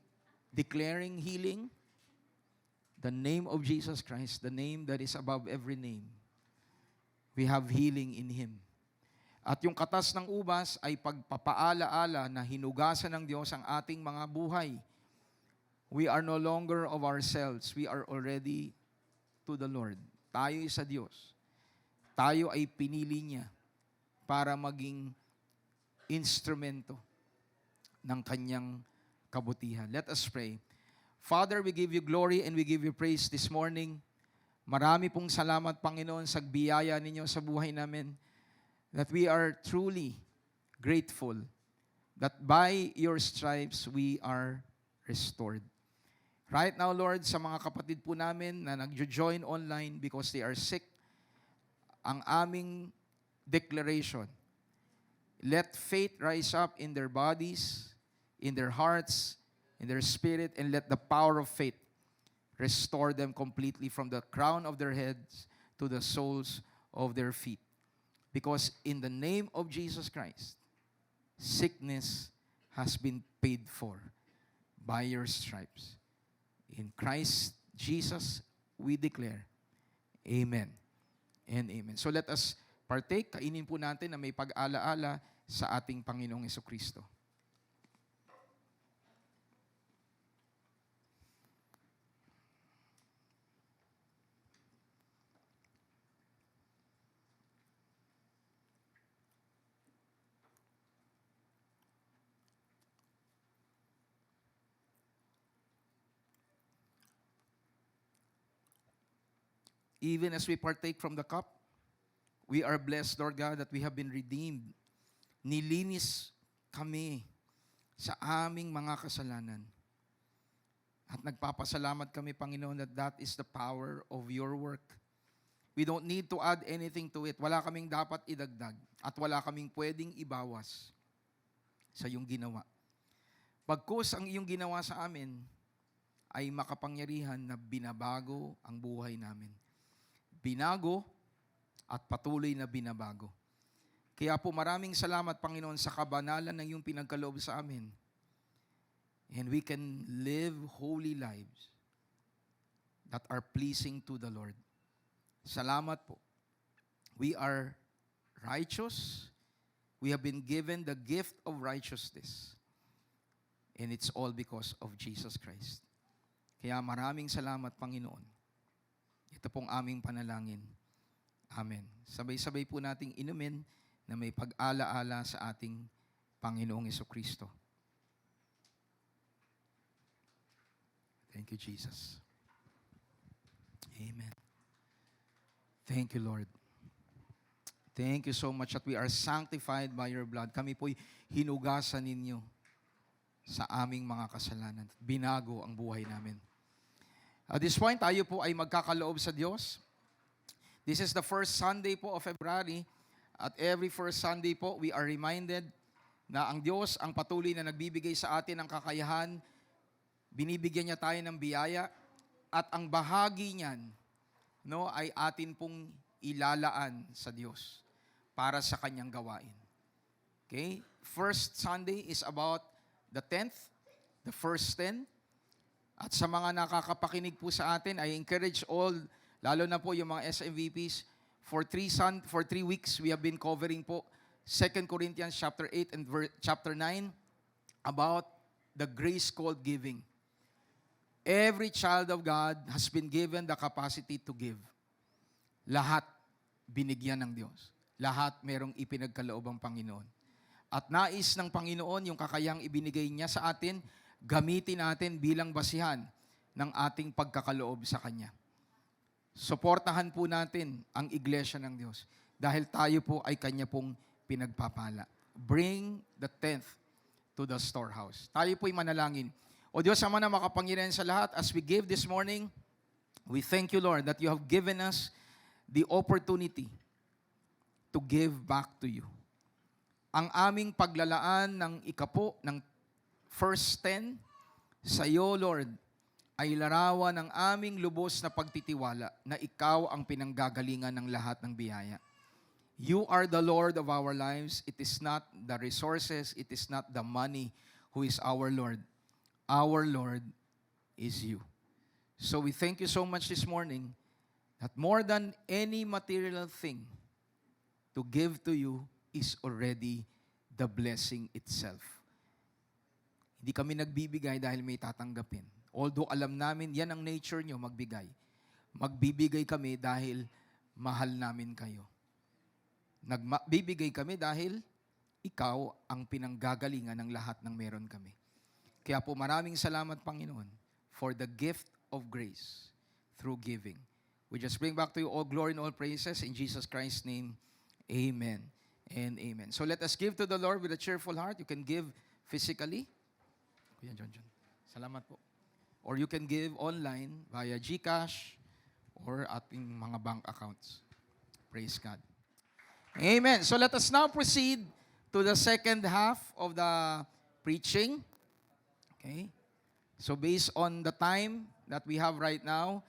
declaring healing, the name of Jesus Christ, the name that is above every name. We have healing in Him. At yung katas ng ubas ay pagpapaala-ala na hinugasan ng Diyos ang ating mga buhay. We are no longer of ourselves. We are already to the Lord. Tayo ay sa Diyos. Tayo ay pinili niya para maging instrumento ng Kanyang kabutihan. Let us pray. Father, we give you glory and we give you praise this morning. Marami pong salamat, Panginoon, sa biyaya ninyo sa buhay namin, that we are truly grateful that by your stripes we are restored. Right now, Lord, sa mga kapatid po namin na nag-join online because they are sick, ang aming declaration, let faith rise up in their bodies, in their hearts, in their spirit, and let the power of faith restore them completely from the crown of their heads to the soles of their feet. Because in the name of Jesus Christ, sickness has been paid for by your stripes. In Christ Jesus, we declare, Amen and Amen. So let us partake, kainin po natin na may pag-ala-ala sa ating Panginoong Jesucristo. Even as we partake from the cup, we are blessed, Lord God, that we have been redeemed. Nilinis kami sa aming mga kasalanan. At nagpapasalamat kami, Panginoon, that that is the power of your work. We don't need to add anything to it. Wala kaming dapat idagdag at wala kaming pwedeng ibawas sa iyong ginawa. Pagkus ang iyong ginawa sa amin ay makapangyarihan na binabago ang buhay namin. Binago at patuloy na binabago. Kaya po maraming salamat, Panginoon, sa kabanalan ng iyong pinagkaloob sa amin. And we can live holy lives that are pleasing to the Lord. Salamat po. We are righteous. We have been given the gift of righteousness. And it's all because of Jesus Christ. Kaya maraming salamat, Panginoon. Ito pong aming panalangin. Amen. Sabay-sabay po nating inumin na may pag-alaala sa ating Panginoong Jesucristo. Thank you, Jesus. Amen. Thank you, Lord. Thank you so much that we are sanctified by your blood. Kami po'y hinugasan ninyo sa aming mga kasalanan. Binago ang buhay namin. At this point, tayo po ay magkakaloob sa Diyos. This is the first Sunday po of February. At every first Sunday po, we are reminded na ang Diyos ang patuloy na nagbibigay sa atin ng kakayahan. Binibigyan niya tayo ng biyaya. At ang bahagi niyan, ay atin pong ilalaan sa Diyos para sa kanyang gawain. Okay? First Sunday is about the 10th, the first 10. At sa mga nakakapakinig po sa atin, I encourage all, lalo na po yung mga SMVPs, for 3 weeks, we have been covering po 2 Corinthians chapter 8 and chapter 9 about the grace called giving. Every child of God has been given the capacity to give. Lahat binigyan ng Diyos. Lahat merong ipinagkaloob ang Panginoon. At nais ng Panginoon yung kakayahang ibinigay niya sa atin, gamitin natin bilang basihan ng ating pagkakaloob sa Kanya. Suportahan po natin ang iglesia ng Diyos dahil tayo po ay Kanya pong pinagpapala. Bring the 10th to the storehouse. Tayo po'y manalangin. O Diyos, Ama na makapangyarihan sa lahat, as we give this morning, we thank you, Lord, that you have given us the opportunity to give back to you. Ang aming paglalaan ng ikapo, ng first 10, sa iyo, Lord, ay larawan ng aming lubos na pagtitiwala na ikaw ang pinanggagalingan ng lahat ng biyaya. You are the Lord of our lives. It is not the resources, it is not the money who is our Lord. Our Lord is you. So we thank you so much this morning that more than any material thing to give to you is already the blessing itself. Hindi kami nagbibigay dahil may tatanggapin. Although alam namin, yan ang nature nyo, magbigay. Magbibigay kami dahil mahal namin kayo. Nagbibigay kami dahil ikaw ang pinanggagalingan ng lahat ng meron kami. Kaya po maraming salamat, Panginoon, for the gift of grace through giving. We just bring back to you all glory and all praises in Jesus Christ's name. Amen and amen. So let us give to the Lord with a cheerful heart. You can give physically. Kuya John. Salamat po. Or you can give online via GCash or ating mga bank accounts. Praise God. Amen. So let us now proceed to the second half of the preaching. Okay? So based on the time that we have right now,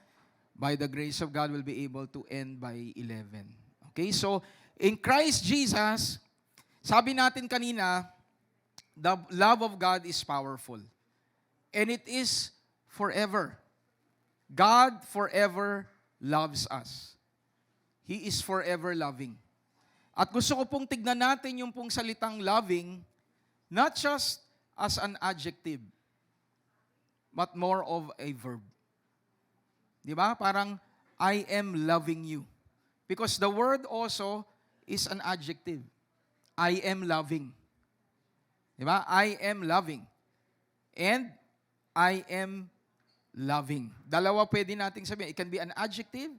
by the grace of God, we'll be able to end by 11. Okay? So in Christ Jesus, sabi natin kanina, the love of God is powerful. And it is forever. God forever loves us. He is forever loving. At gusto ko pong tignan natin yung pong salitang loving, not just as an adjective, but more of a verb. Di ba? Parang, I am loving you. Because the word also is an adjective. I am loving. Di ba? I am loving. And I am loving. Dalawa pwede nating sabihin. It can be an adjective,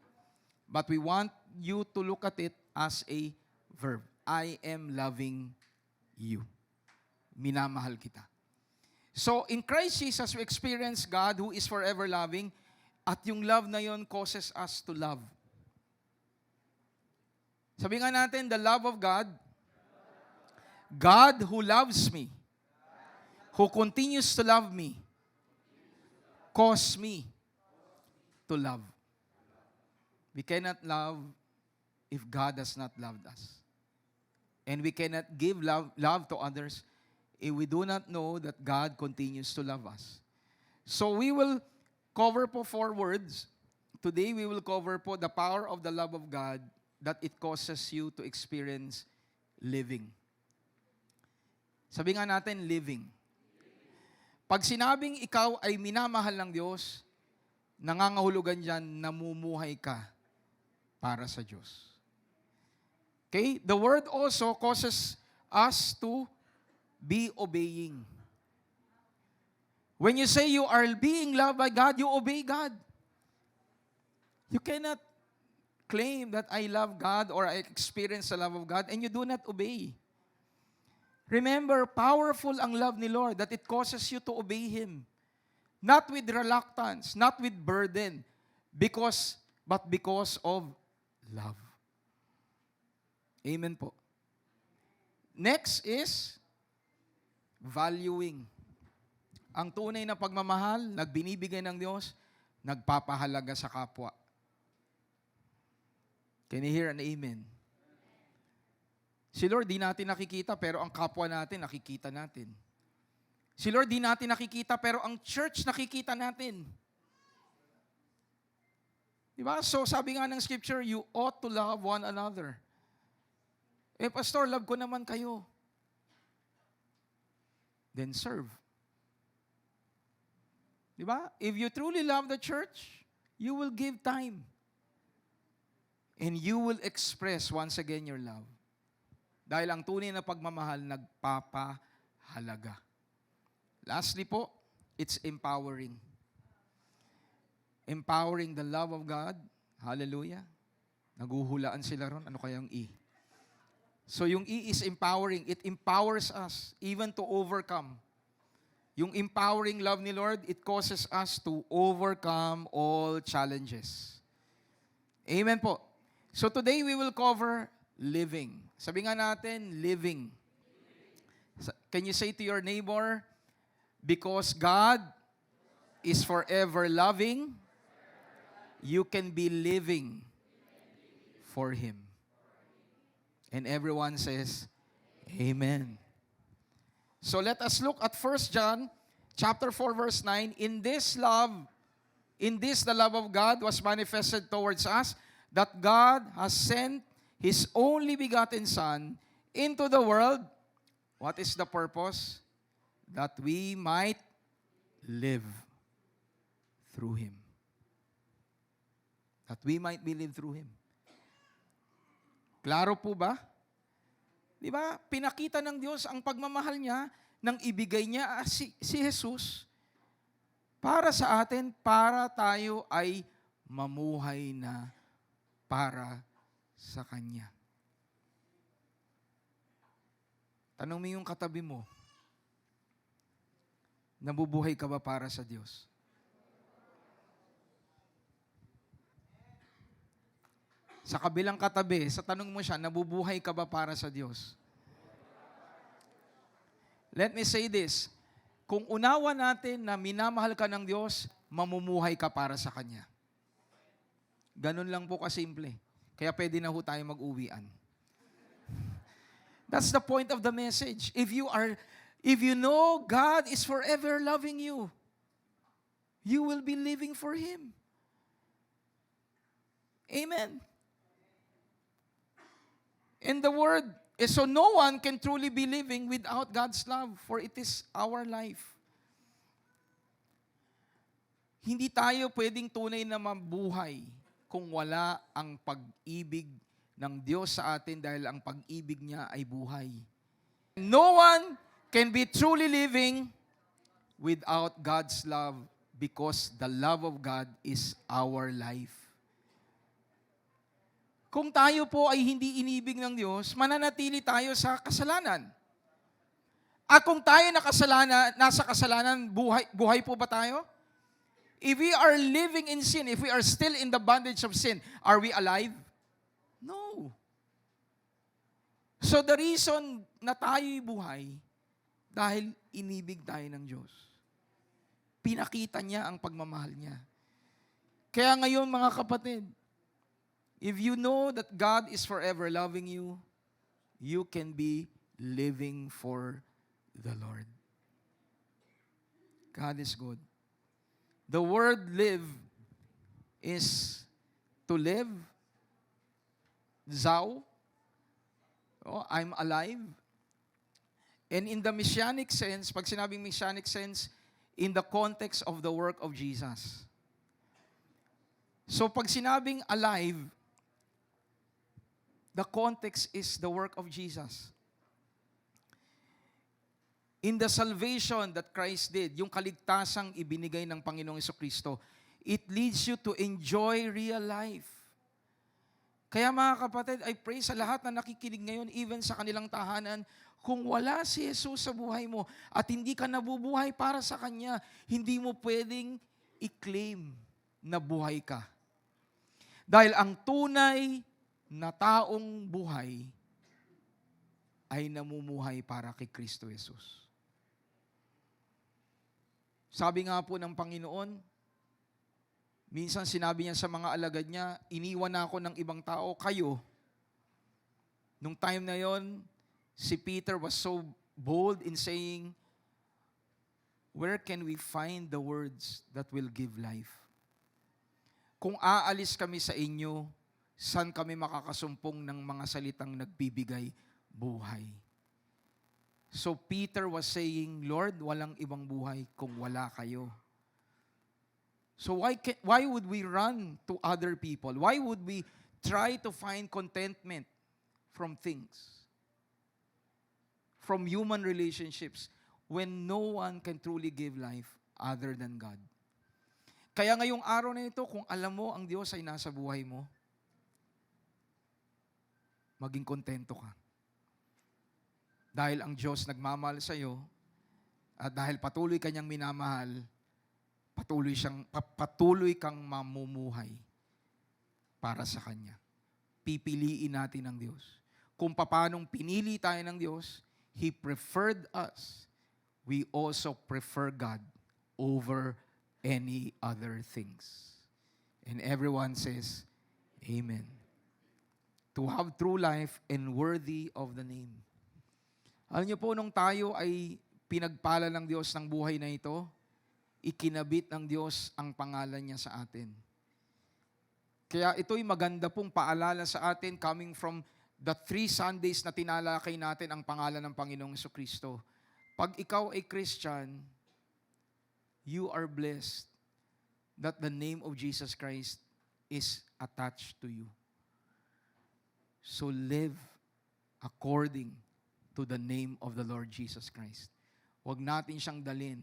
but we want you to look at it as a verb. I am loving you. Minamahal kita. So, in Christ Jesus, we experience God who is forever loving, at yung love na yon causes us to love. Sabi nga natin, the love of God, God who loves me, who continues to love me, cause me to love. We cannot love if God has not loved us. And we cannot give love to others if we do not know that God continues to love us. So we will cover po 4 words. Today we will cover po the power of the love of God that it causes you to experience living. Sabi nga natin, living. Pag sinabing ikaw ay minamahal ng Diyos, nangangahulugan dyan, namumuhay ka para sa Diyos. Okay? The word also causes us to be obeying. When you say you are being loved by God, you obey God. You cannot claim that I love God or I experience the love of God and you do not obey. Remember, powerful ang love ni Lord that it causes you to obey Him. Not with reluctance, not with burden, but because of love. Amen po. Next is valuing. Ang tunay na pagmamahal, nagbinibigay ng Diyos, nagpapahalaga sa kapwa. Can you hear an amen? Si Lord, di natin nakikita, pero ang kapwa natin, nakikita natin. Si Lord, di natin nakikita, pero ang church, nakikita natin. Diba? So, sabi nga ng scripture, you ought to love one another. Pastor, love ko naman kayo. Then serve. Diba? If you truly love the church, you will give time. And you will express once again your love. Dahil ang tunay na pagmamahal, nagpapahalaga. Lastly po, it's empowering. Empowering the love of God. Hallelujah. Naguhulaan sila ron. Ano kayang E? So yung E is empowering. It empowers us even to overcome. Yung empowering love ni Lord, it causes us to overcome all challenges. Amen po. So today we will cover living. Sabi nga natin, living. Can you say to your neighbor, because God is forever loving, you can be living for Him. And everyone says, Amen. So let us look at 1 John chapter 4 verse 9. In this the love of God was manifested towards us, that God has sent His only begotten Son into the world. What is the purpose? That we might live through Him. That we might be lived through Him. Klaro po ba? Di ba? Pinakita ng Diyos ang pagmamahal niya nang ibigay niya si Jesus para sa atin, para tayo ay mamuhay na para sa Kanya. Tanong mo yung katabi mo, nabubuhay ka ba para sa Diyos? Sa kabilang katabi, sa tanong mo siya, nabubuhay ka ba para sa Diyos? Let me say this. Kung unawa natin na minamahal ka ng Diyos, mamumuhay ka para sa Kanya. Ganun lang po kasimple. Kaya pwede na ho tayo mag-uwian. That's the point of the message. If you know God is forever loving you, you will be living for Him. Amen. And the word is, so no one can truly be living without God's love, for it is our life. Hindi tayo pwedeng tunay na mabuhay kung wala ang pag-ibig ng Diyos sa atin, dahil ang pag-ibig niya ay buhay. No one can be truly living without God's love, because the love of God is our life. Kung tayo po ay hindi inibig ng Diyos, mananatili tayo sa kasalanan. At kung tayo nasa kasalanan, buhay po ba tayo? If we are living in sin, if we are still in the bondage of sin, are we alive? No. So the reason na tayo'y buhay, dahil inibig tayo ng Diyos. pinakita niya ang pagmamahal niya. Kaya ngayon mga kapatid, if you know that God is forever loving you, you can be living for the Lord. God is good. The word live is to live, zao, I'm alive. And in the messianic sense, pag sinabing messianic sense, in the context of the work of Jesus. So pag sinabing alive, the context is the work of Jesus. In the salvation that Christ did, yung kaligtasang ibinigay ng Panginoong Jesucristo, it leads you to enjoy real life. Kaya mga kapatid, I pray sa lahat na nakikinig ngayon, even sa kanilang tahanan, kung wala si Jesus sa buhay mo at hindi ka nabubuhay para sa Kanya, hindi mo pwedeng i-claim na buhay ka. Dahil ang tunay na taong buhay ay namumuhay para kay Kristo Jesus. Sabi nga po ng Panginoon, minsan sinabi niya sa mga alagad niya, iniwan na ako ng ibang tao, kayo. Nung time na yon, si Peter was so bold in saying, where can we find the words that will give life? Kung aalis kami sa inyo, saan kami makakasumpong ng mga salitang nagbibigay buhay? So Peter was saying, Lord, walang ibang buhay kung wala kayo. So why would we run to other people? Why would we try to find contentment from things? From human relationships when no one can truly give life other than God. Kaya ngayong araw na ito, kung alam mo ang Diyos ay nasa buhay mo, maging kontento ka. Dahil ang Diyos nagmamahal sa iyo at dahil patuloy kanyang minamahal, patuloy kang mamumuhay para sa Kanya. Pipiliin natin ang Diyos. Kung paanong pinili tayo ng Diyos, He preferred us. We also prefer God over any other things. And everyone says, Amen. To have true life and worthy of the name. Alam niyo po, nung tayo ay pinagpala ng Diyos ng buhay na ito, ikinabit ng Diyos ang pangalan niya sa atin. Kaya ito'y maganda pong paalala sa atin coming from the 3 Sundays na tinalakay natin ang pangalan ng Panginoong Jesucristo. Pag ikaw ay Christian, you are blessed that the name of Jesus Christ is attached to you. So live according to the name of the Lord Jesus Christ. Huwag natin siyang dalhin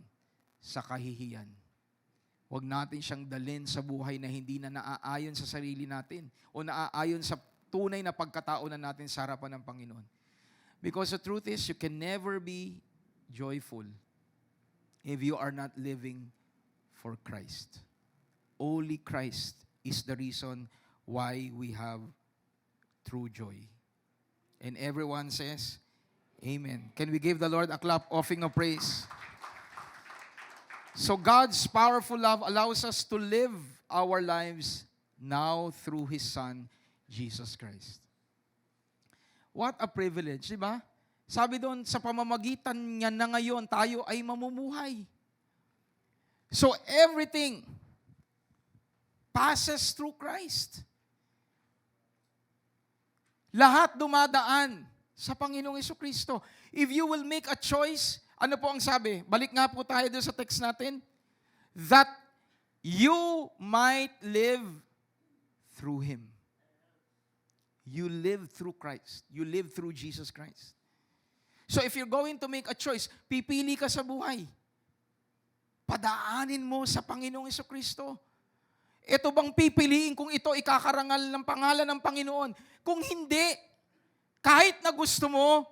sa kahihiyan. Huwag natin siyang dalhin sa buhay na hindi na naaayon sa sarili natin o naaayon sa tunay na pagkatao na natin sa harapan ng Panginoon. Because the truth is, you can never be joyful if you are not living for Christ. Only Christ is the reason why we have true joy. And everyone says, Amen. Can we give the Lord a clap offering of praise? So God's powerful love allows us to live our lives now through His Son, Jesus Christ. What a privilege, di ba? Sabi doon, sa pamamagitan niya na ngayon, tayo ay mamumuhay. So everything passes through Christ. Lahat dumadaan sa Panginoong Jesucristo. If you will make a choice, ano po ang sabi? Balik nga po tayo doon sa text natin. That you might live through Him. You live through Christ. You live through Jesus Christ. So if you're going to make a choice, pipili ka sa buhay. Padaanin mo sa Panginoong Jesucristo. Ito bang pipiliin kung ito ikakarangal ng pangalan ng Panginoon? Kung hindi, kahit na gusto mo,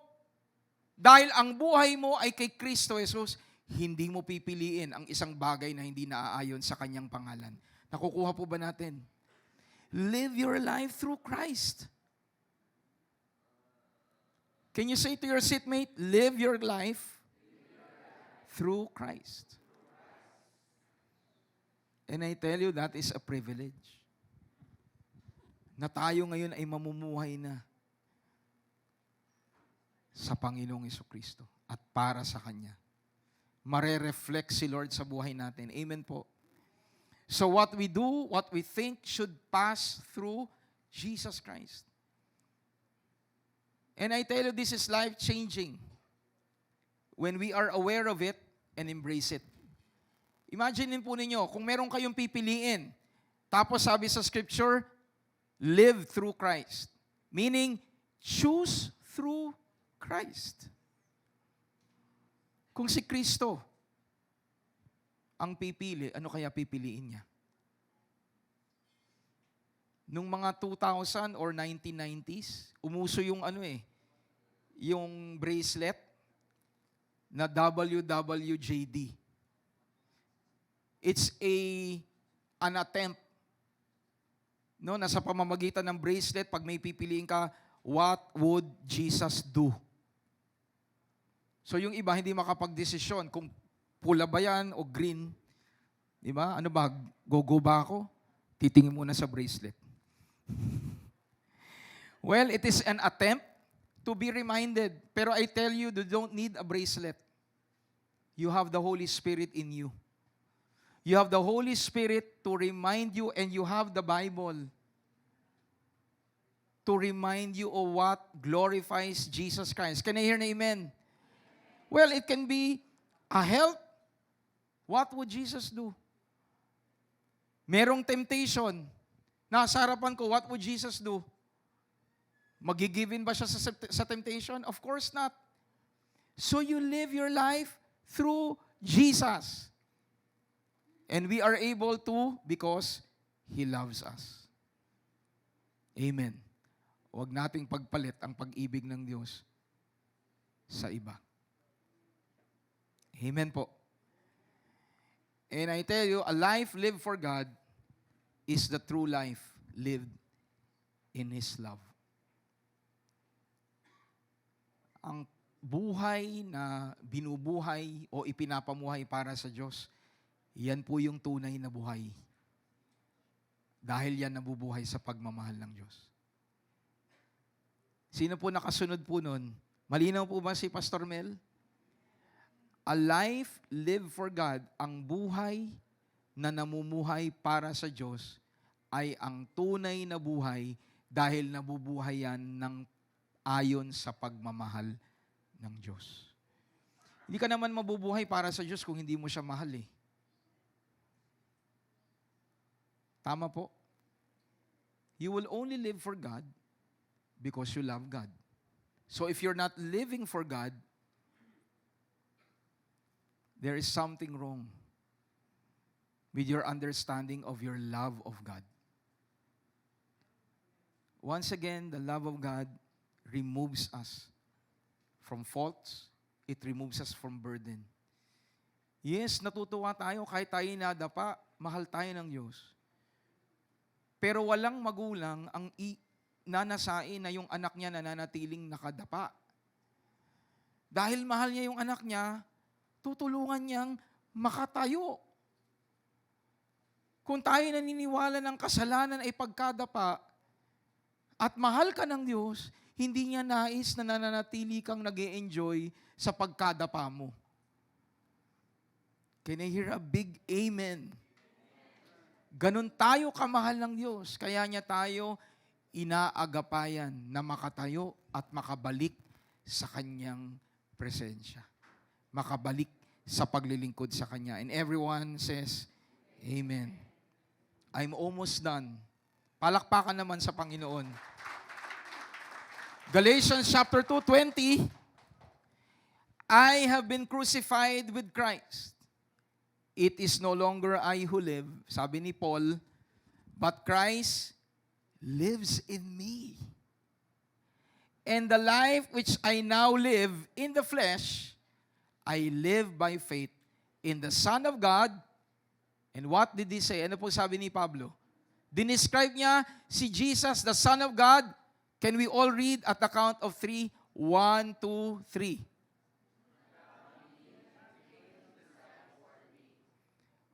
dahil ang buhay mo ay kay Kristo Jesus, hindi mo pipiliin ang isang bagay na hindi naaayon sa Kanyang pangalan. Nakukuha po ba natin? Live your life through Christ. Can you say to your seatmate, live your life through Christ. And I tell you, that is a privilege. Na tayo ngayon ay mamumuhay na sa Panginoong Jesucristo at para sa Kanya. Mare-reflect si Lord sa buhay natin. Amen po. So what we do, what we think should pass through Jesus Christ. And I tell you, this is life-changing when we are aware of it and embrace it. Imagine po ninyo, kung meron kayong pipiliin, tapos sabi sa Scripture, live through Christ. Meaning, choose through Christ. Kung si Kristo ang pipili, ano kaya pipiliin niya? Nung mga 2000 or 1990s, umuso yung yung bracelet na WWJD. It's an attempt, no, na sa pamamagitan ng bracelet, pag may pipiliin ka, what would Jesus do? So yung iba hindi makapagdesisyon kung pula ba yan o green. Di ba? Ano ba? Go ba ako? Titingin muna sa bracelet. Well, it is an attempt to be reminded. Pero I tell you, you don't need a bracelet. You have the Holy Spirit in you. You have the Holy Spirit to remind you, and you have the Bible to remind you of what glorifies Jesus Christ. Can I hear an amen? Well, it can be a help. What would Jesus do? Merong temptation. Nasa harapan ko, what would Jesus do? Magigivin ba siya sa temptation? Of course not. So you live your life through Jesus. And we are able to because He loves us. Amen. Huwag nating pagpalit ang pag-ibig ng Diyos sa iba. Amen po. And I tell you, a life lived for God is the true life lived in His love. Ang buhay na binubuhay o ipinapamuhay para sa Diyos, yan po yung tunay na buhay. Dahil yan nabubuhay sa pagmamahal ng Diyos. Sino po nakasunod po nun? Malinaw po ba si Pastor Mel? A life lived for God, ang buhay na namumuhay para sa Diyos, ay ang tunay na buhay dahil nabubuhay yan ng ayon sa pagmamahal ng Diyos. Hindi ka naman mabubuhay para sa Diyos kung hindi mo siya mahal eh. Tama po. You will only live for God because you love God. So if you're not living for God, there is something wrong with your understanding of your love of God. Once again, the love of God removes us from faults. It removes us from burden. Yes, natutuwa tayo kahit tayo nadapa, mahal tayo ng Diyos. Pero walang magulang ang nanasain na yung anak niya nananatiling nakadapa. Dahil mahal niya yung anak niya, tutulungan niyang makatayo. Kung tayo naniniwala ng kasalanan ay pagkadapa at mahal ka ng Diyos, hindi niya nais na nananatili kang nag-e-enjoy sa pagkadapa mo. Can I hear a big amen? Ganon tayo kamahal ng Diyos. Kaya niya tayo inaagapayan na makatayo at makabalik sa Kanyang presensya. Makabalik sa paglilingkod sa Kanya. And everyone says, Amen. I'm almost done. Palakpakan naman sa Panginoon. Galatians chapter 2:20, I have been crucified with Christ. It is no longer I who live, sabi ni Paul, but Christ lives in me. And the life which I now live in the flesh, I live by faith in the Son of God. And what did he say? Ano po sabi ni Pablo? Dinescribe niya si Jesus, the Son of God. Can we all read at the count of 3? 1, 2, 3.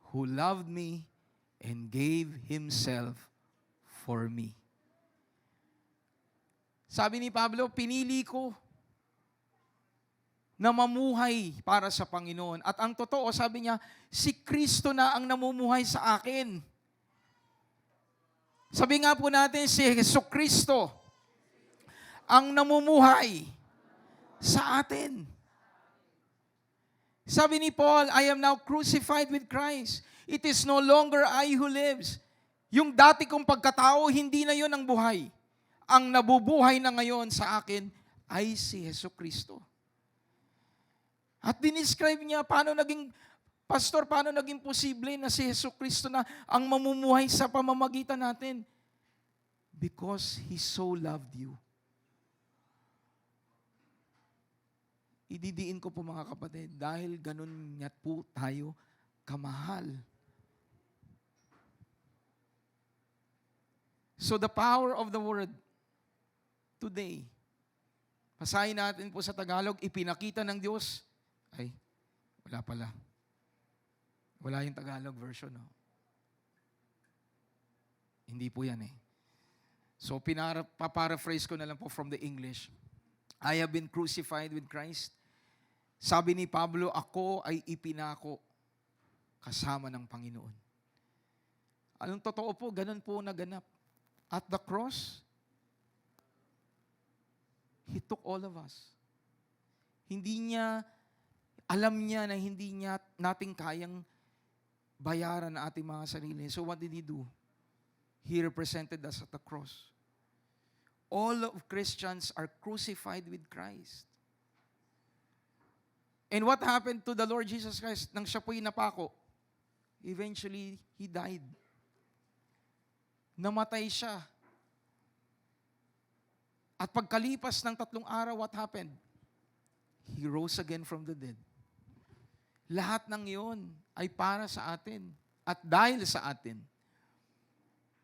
Who loved me and gave Himself for me. Sabi ni Pablo, pinili ko na mamuhay para sa Panginoon. At ang totoo, sabi niya, si Kristo na ang namumuhay sa akin. Sabi nga po natin, si Jesucristo ang namumuhay sa atin. Sabi ni Paul, I am now crucified with Christ. It is no longer I who lives. Yung dati kong pagkatao, hindi na yon ang buhay. Ang nabubuhay na ngayon sa akin ay si Jesucristo. At dinescribe niya paano naging, Pastor, paano naging posible na si Jesucristo na ang mamumuhay sa pamamagitan natin? Because He so loved you. Ididiin ko po mga kapatid, dahil ganun nga po tayo kamahal. So the power of the word today, basahin natin po sa Tagalog, ipinakita ng Diyos. Ay, wala pala. Wala yung Tagalog version. No? Hindi po yan eh. So, paparaphrase ko na lang po from the English. I have been crucified with Christ. Sabi ni Pablo, ako ay ipinako kasama ng Panginoon. Anong totoo po, ganun po naganap. At the cross, He took all of us. Alam niya na hindi niya nating kayang bayaran ang ating mga sarili. So what did He do? He represented us at the cross. All of Christians are crucified with Christ. And what happened to the Lord Jesus Christ nang siya po'y napako? Eventually, He died. Namatay siya. At pagkalipas ng 3 araw, what happened? He rose again from the dead. Lahat ng iyon ay para sa atin at dahil sa atin.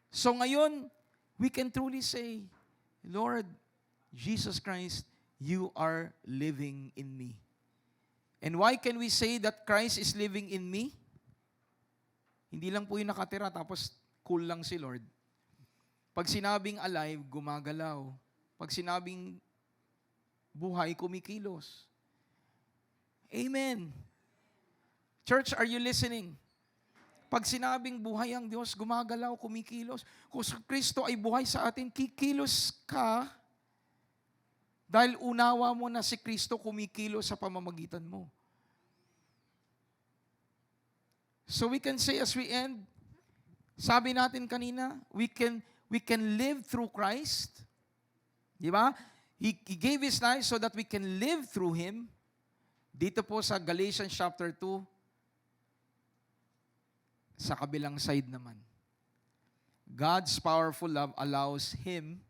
So ngayon, we can truly say, Lord Jesus Christ, you are living in me. And why can we say that Christ is living in me? Hindi lang po yung nakatira tapos cool lang si Lord. Pag sinabing alive, gumagalaw. Pag sinabing buhay, kumikilos. Amen. Church, are you listening? Pag sinabing buhay ang Diyos, gumagalaw, kumikilos. Kung Kristo ay buhay sa atin, kikilos ka dahil unawa mo na si Kristo kumikilos sa pamamagitan mo. So we can say as we end, sabi natin kanina, we can live through Christ. Di ba? He gave His life so that we can live through Him. Dito po sa Galatians chapter 2, sa kabilang side naman. God's powerful love allows Him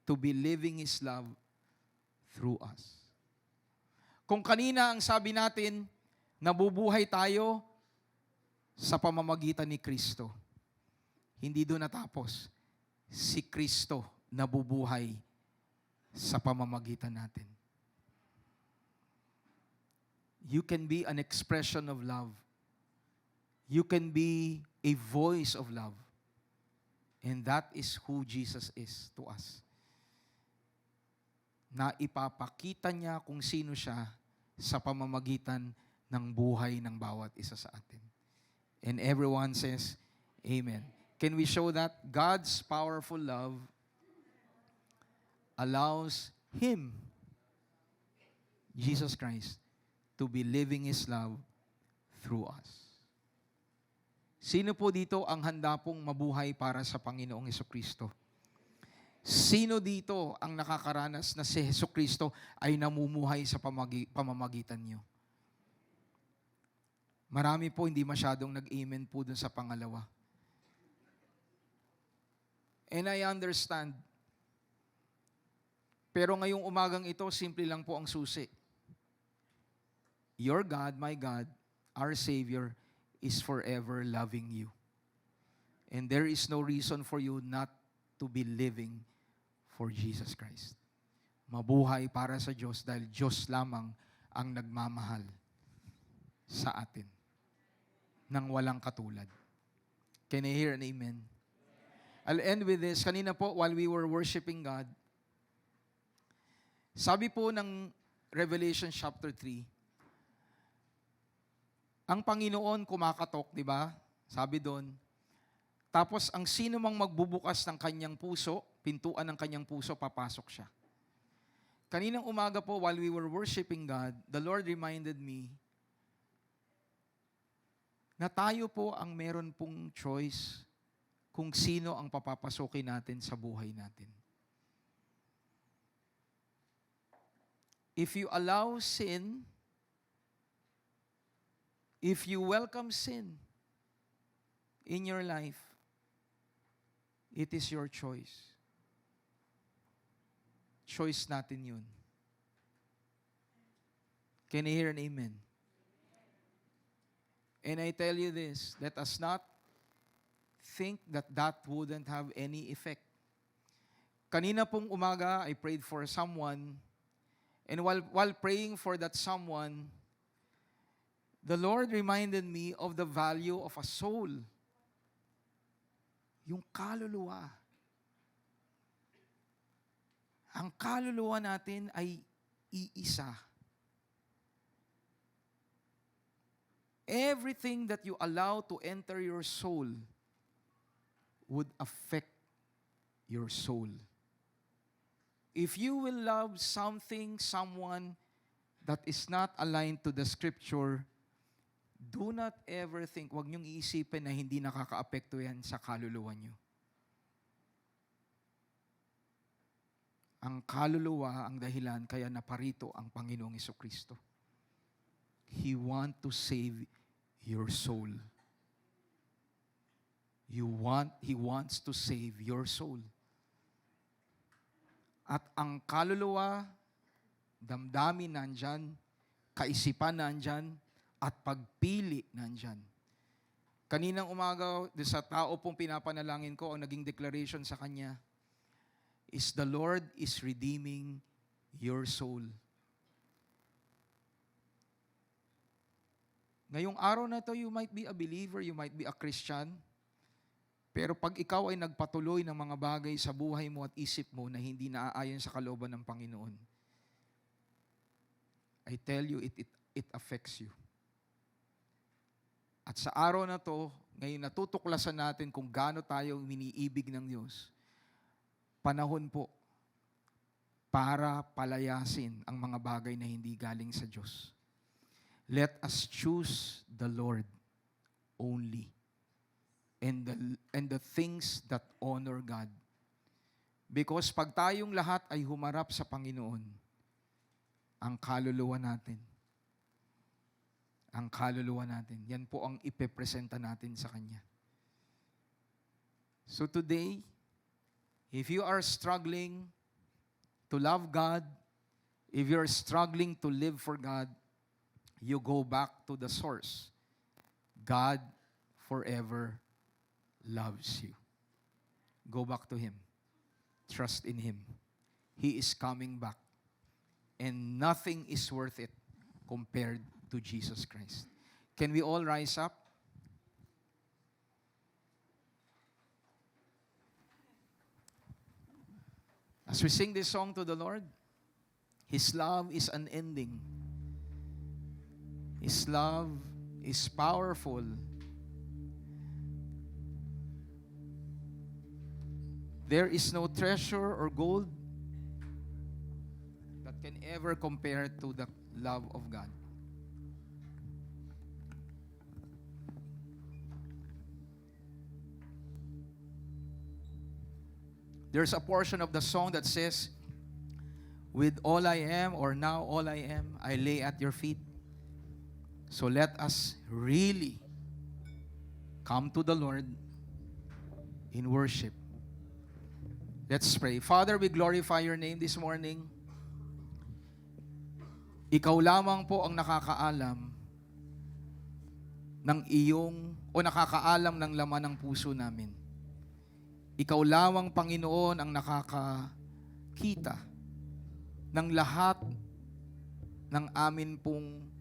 to be living His love through us. Kung kanina ang sabi natin, nabubuhay tayo sa pamamagitan ni Kristo. Hindi doon natapos. Si Kristo nabubuhay sa pamamagitan natin. You can be an expression of love. You can be a voice of love. And that is who Jesus is to us. Na ipapakita niya kung sino siya sa pamamagitan ng buhay ng bawat isa sa atin. And everyone says, Amen. Can we show that God's powerful love allows Him, Jesus Christ, to be living His love through us? Sino po dito ang handa pong mabuhay para sa Panginoong Jesucristo? Sino dito ang nakakaranas na si Jesucristo ay namumuhay sa pamamagitan niyo? Marami po hindi masyadong nag-amen po dun sa pangalawa. And I understand. Pero ngayong umagang ito, simple lang po ang susi. Your God, my God, our Savior, is forever loving you. And there is no reason for you not to be living for Jesus Christ. Mabuhay para sa Diyos dahil Diyos lamang ang nagmamahal sa atin nang walang katulad. Can I hear an amen? I'll end with this. Kanina po, while we were worshiping God, sabi po ng Revelation chapter 3, ang Panginoon kumakatok, di ba? Sabi doon. Tapos ang sino mang magbubukas ng kanyang puso, pintuan ng kanyang puso, papasok siya. Kaninang umaga po, while we were worshiping God, the Lord reminded me na tayo po ang meron pong choice kung sino ang papapasukin natin sa buhay natin. If you allow sin, if you welcome sin in your life, it is your choice. Choice natin yun. Can I hear an amen? And I tell you this, let us not think that that wouldn't have any effect. Kanina pong umaga, I prayed for someone, and while praying for that someone, the Lord reminded me of the value of a soul. Yung kaluluwa. Ang kaluluwa natin ay iisa. Everything that you allow to enter your soul would affect your soul. If you will love something, someone that is not aligned to the Scripture, do not ever think, huwag niyong iisipin na hindi nakaka-apekto yan sa kaluluwa niyo. Ang kaluluwa ang dahilan kaya naparito ang Panginoong Jesucristo. He wants to save your soul. He wants to save your soul. At ang kaluluwa, damdamin nandyan, kaisipan nandyan, at pagpili nandyan. Kaninang umaga, sa tao pong pinapanalangin ko, ang naging declaration sa kanya, is the Lord is redeeming your soul. Ngayong araw na to, you might be a believer, you might be a Christian, pero pag ikaw ay nagpatuloy ng mga bagay sa buhay mo at isip mo na hindi naaayon sa kalooban ng Panginoon, I tell you, it affects you. At sa araw na to, ngayon natutuklasan natin kung gaano tayo miniibig ng Diyos. Panahon po para palayasin ang mga bagay na hindi galing sa Diyos. Let us choose the Lord only and the things that honor God. Because pag tayong lahat ay humarap sa Panginoon, ang kaluluwa natin, yan po ang ipepresenta natin sa Kanya. So today, if you are struggling to love God, if you're struggling to live for God, you go back to the source. God forever loves you. Go back to Him. Trust in Him. He is coming back. And nothing is worth it compared to Jesus Christ. Can we all rise up? As we sing this song to the Lord, His love is unending. His love is powerful. There is no treasure or gold that can ever compare to the love of God. There's a portion of the song that says, "With all I am, or now all I am, I lay at your feet." So let us really come to the Lord in worship. Let's pray. Father, we glorify your name this morning. Ikaw lamang po ang nakakaalam ng iyong, o nakakaalam ng laman ng puso namin. Ikaw lamang, Panginoon, ang nakakakita ng lahat ng amin pong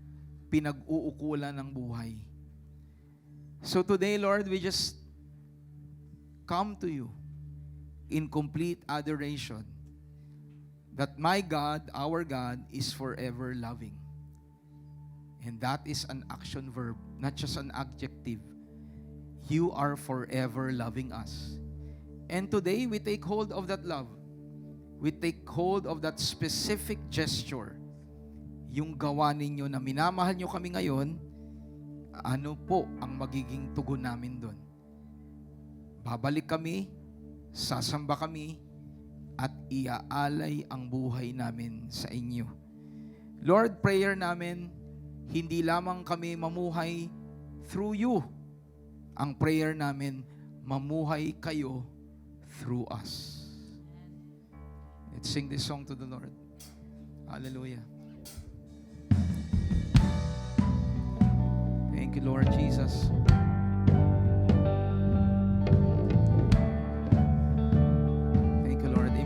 pinag-uukulan ng buhay. So today, Lord, we just come to you in complete adoration that my God, our God, is forever loving. And that is an action verb, not just an adjective. You are forever loving us. And today, we take hold of that love. We take hold of that specific gesture. Yung gawa ninyo na minamahal nyo kami ngayon, ano po ang magiging tugon namin doon? Babalik kami, sasamba kami, at iaalay ang buhay namin sa inyo. Lord, prayer namin, hindi lamang kami mamuhay through you. Ang prayer namin, mamuhay kayo through us. Let's sing this song to the Lord. Hallelujah. Thank you, Lord Jesus.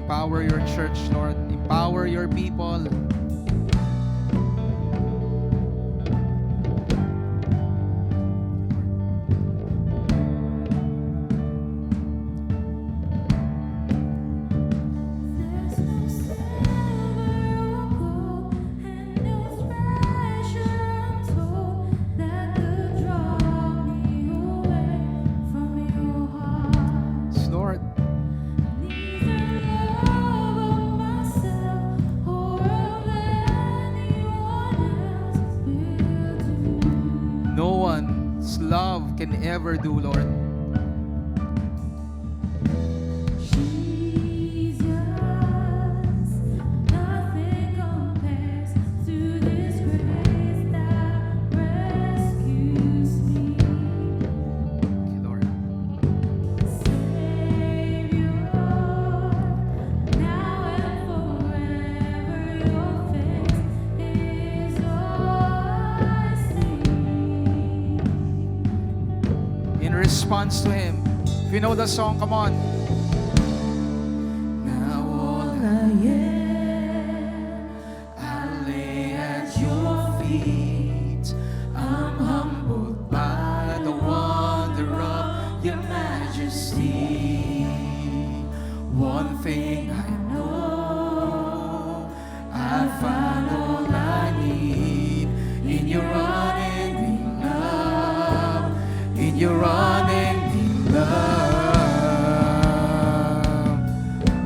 Empower your church, Lord. Empower your people. Love can ever do, Lord. Jesus, nothing compares to this grace that rescues me. Thank you, Lord. Savior, now and forever, your face is all I see. In response to Him. If you know the song, come on. Now all I am, I lay at your feet. I'm humbled by the wonder of your majesty. One thing I know, I find all I need in your unending love. In your unending love.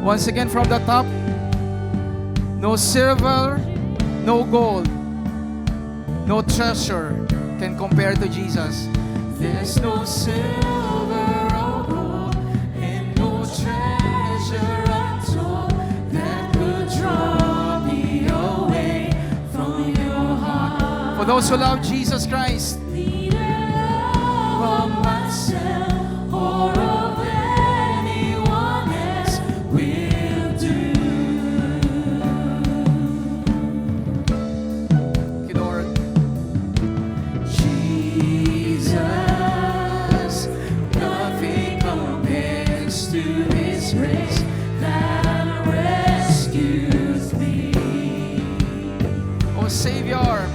Once again from the top. No silver, no gold, no treasure can compare to Jesus. There's no silver or gold and no treasure untold that could draw me away from your heart. For those who love Jesus Christ, of myself or of anyone else will do. Thank you, Lord. Jesus, nothing compares to His grace that rescues me. Oh, Savior,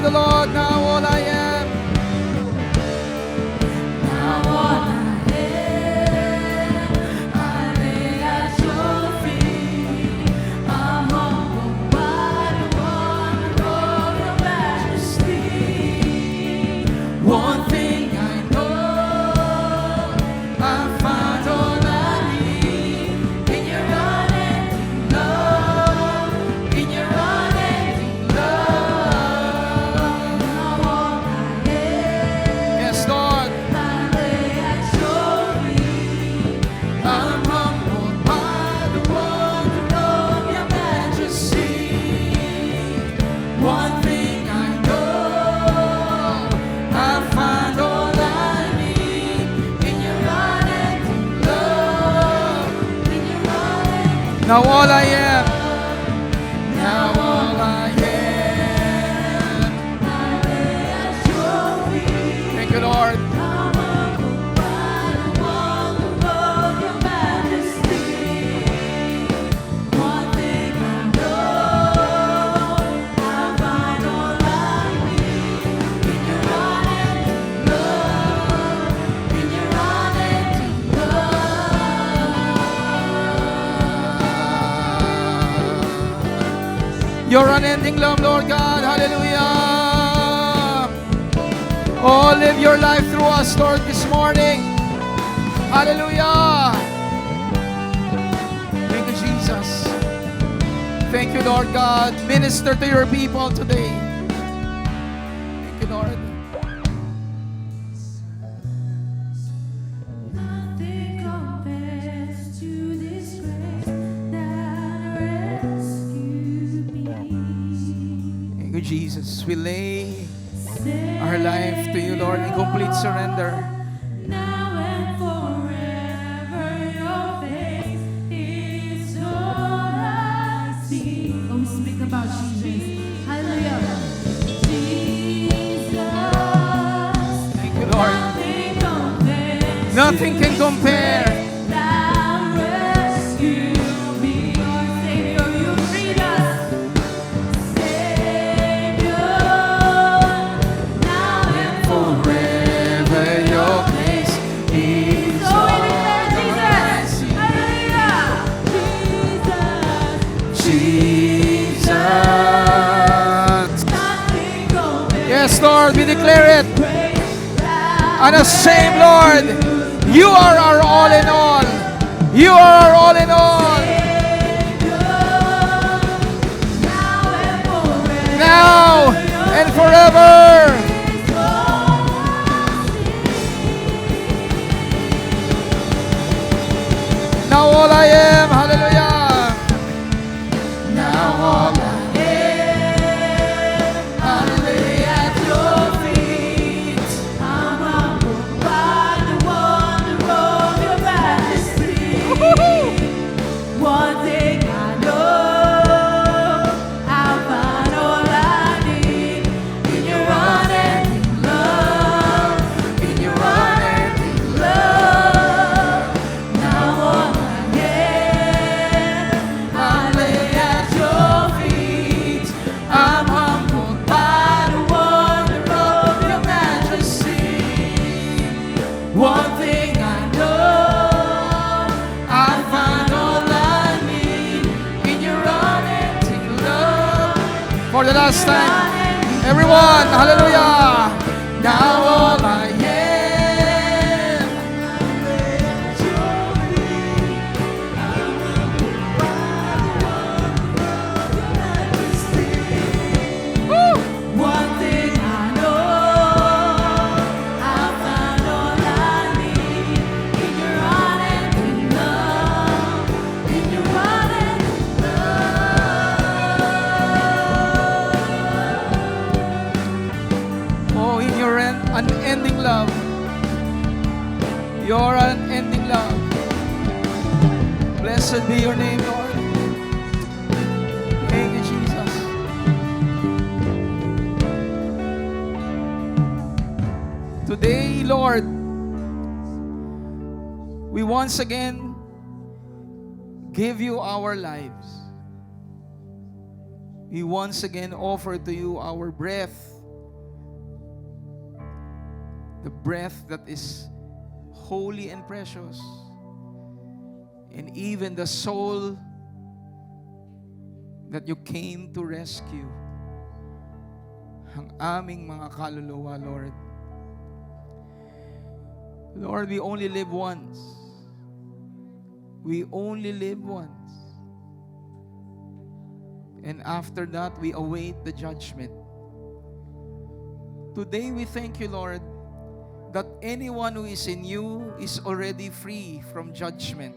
the Lord, now all I am. Now all I am, I lay at your feet. I'm humbled by the wonder of your majesty. One thing I know, I find all I need in your unending love, in your unending love. Now all I am, now all I am, I lay at your feet. Thank you, Lord. I'm humbled by the wonder of your majesty. Your unending love, Lord God. Hallelujah. Oh, live your life through us, Lord, this morning. Hallelujah. Thank you, Jesus. Thank you, Lord God. Minister to your people today. Thank you, Lord. Nothing compares to this grace that rescued me. Thank you, Jesus. We lay our life to you, Lord, in complete surrender. Now and forever, your face is all I see. Oh, we speak about Jesus. Hallelujah. Jesus. Thank you, Lord. Nothing Nothing can compares compare. that rescued me. Our Savior, you freed us. Savior, now and Forever your grace is so we declare Jesus. Hallelujah. Jesus. Jesus. Nothing compares. Yes, Lord, we declare it. Praise that And the same, Lord, you are our all in all. You are our all in all. Now and forever. Now all I am, hallelujah. Now all I am, lay at your feet. I'm humbled by the wonder of your majesty. One thing I know, I'll find all I need in your unending love, in your unending love. Now all I am, I lay at your feet. I'm humbled by the wonder of your majesty. One thing I know, I find all I need in your unending love. For the last time, everyone, hallelujah. Now all I am. Woo! One thing I know, I find all I need in your unending love, in your unending love. Oh, in your unending love. Your unending love. Blessed be your name, Lord. Thank you, Jesus. Today, Lord, we once again give you our lives. We once again offer to you our breath. The breath that is holy and precious. And even the soul that you came to rescue. Ang aming mga kaluluwa, Lord. Lord, we only live once. We only live once. And after that, we await the judgment. Today, we thank you, Lord, that anyone who is in you is already free from judgment.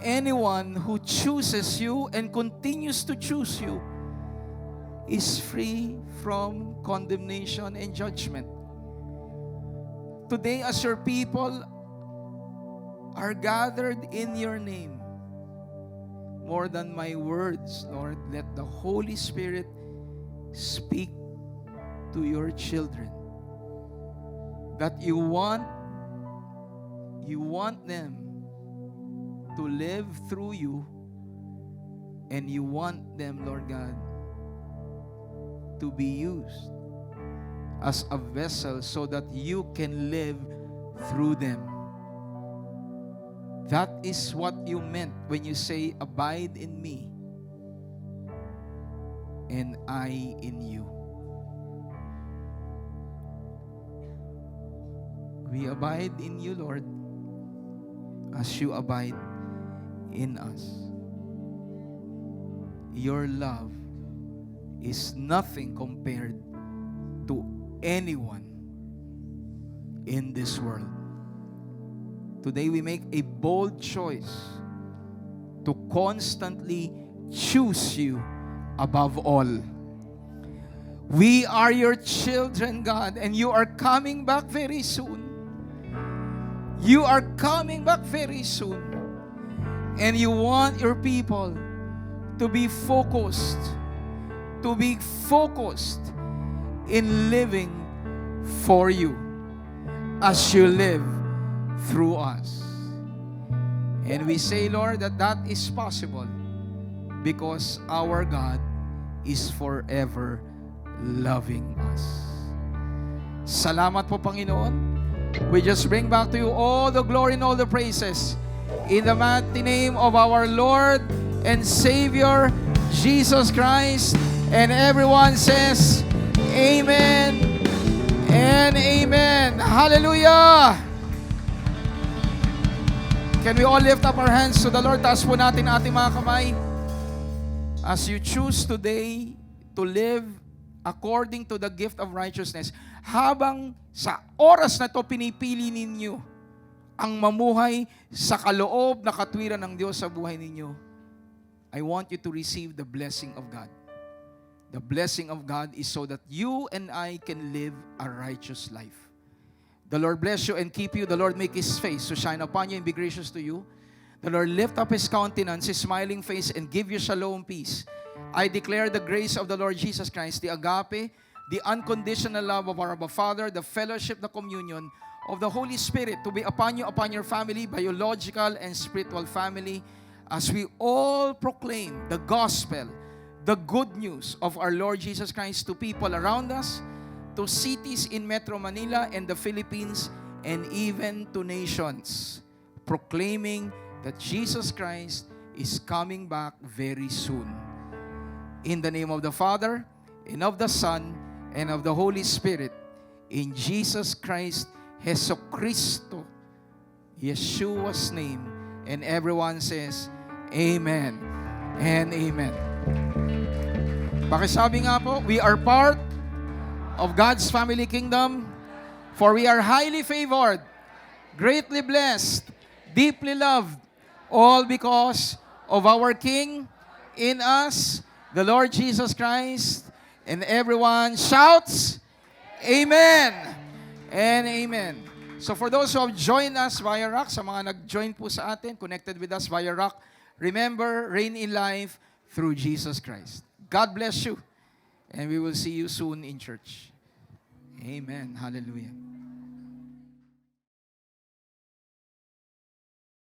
Anyone who chooses you and continues to choose you is free from condemnation and judgment. Today, as your people are gathered in your name, more than my words, Lord, let the Holy Spirit speak to your children. That you want them to live through you, and you want them, Lord God, to be used as a vessel so that you can live through them. That is what you meant when you say, abide in me, and I in you. We abide in you, Lord, as you abide in us. Your love is nothing compared to anyone in this world. Today we make a bold choice to constantly choose you above all. We are your children, God, and you are coming back very soon. You are coming back very soon. And you want your people to be focused in living for you as you live through us. And we say, Lord, that is possible because our God is forever loving us. Salamat po, Panginoon. We just bring back to you all the glory and all the praises in the mighty name of our Lord and Savior, Jesus Christ. And everyone says, Amen and Amen. Hallelujah! Can we all lift up our hands to the Lord? Taas po natin ating mga kamay. As you choose today to live according to the gift of righteousness, habang sa oras na to pinipili ninyo ang mamuhay sa kaloob na katwiran ng Diyos sa buhay ninyo, I want you to receive the blessing of God. The blessing of God is so that you and I can live a righteous life. The Lord bless you and keep you. The Lord make His face to shine upon you and be gracious to you. The Lord lift up His countenance, His smiling face, and give you shalom, peace. I declare the grace of the Lord Jesus Christ, the agape, the unconditional love of our Abba Father, the fellowship, the communion of the Holy Spirit to be upon you, upon your family, biological and spiritual family, as we all proclaim the gospel, the good news of our Lord Jesus Christ to people around us, to cities in Metro Manila and the Philippines, and even to nations, proclaiming that Jesus Christ is coming back very soon. In the name of the Father, and of the Son, and of the Holy Spirit, in Jesus Christ, Jesucristo, Yeshua's name, and everyone says, Amen and Amen. Pakisabi nga po, we are part of God's family kingdom, for we are highly favored, greatly blessed, deeply loved, all because of our King in us, the Lord Jesus Christ. And everyone shouts, Amen and Amen. So for those who have joined us via Rock, sa mga nag-join po sa atin, connected with us via Rock, remember, reign in life through Jesus Christ. God bless you. And we will see you soon in church. Amen. Hallelujah.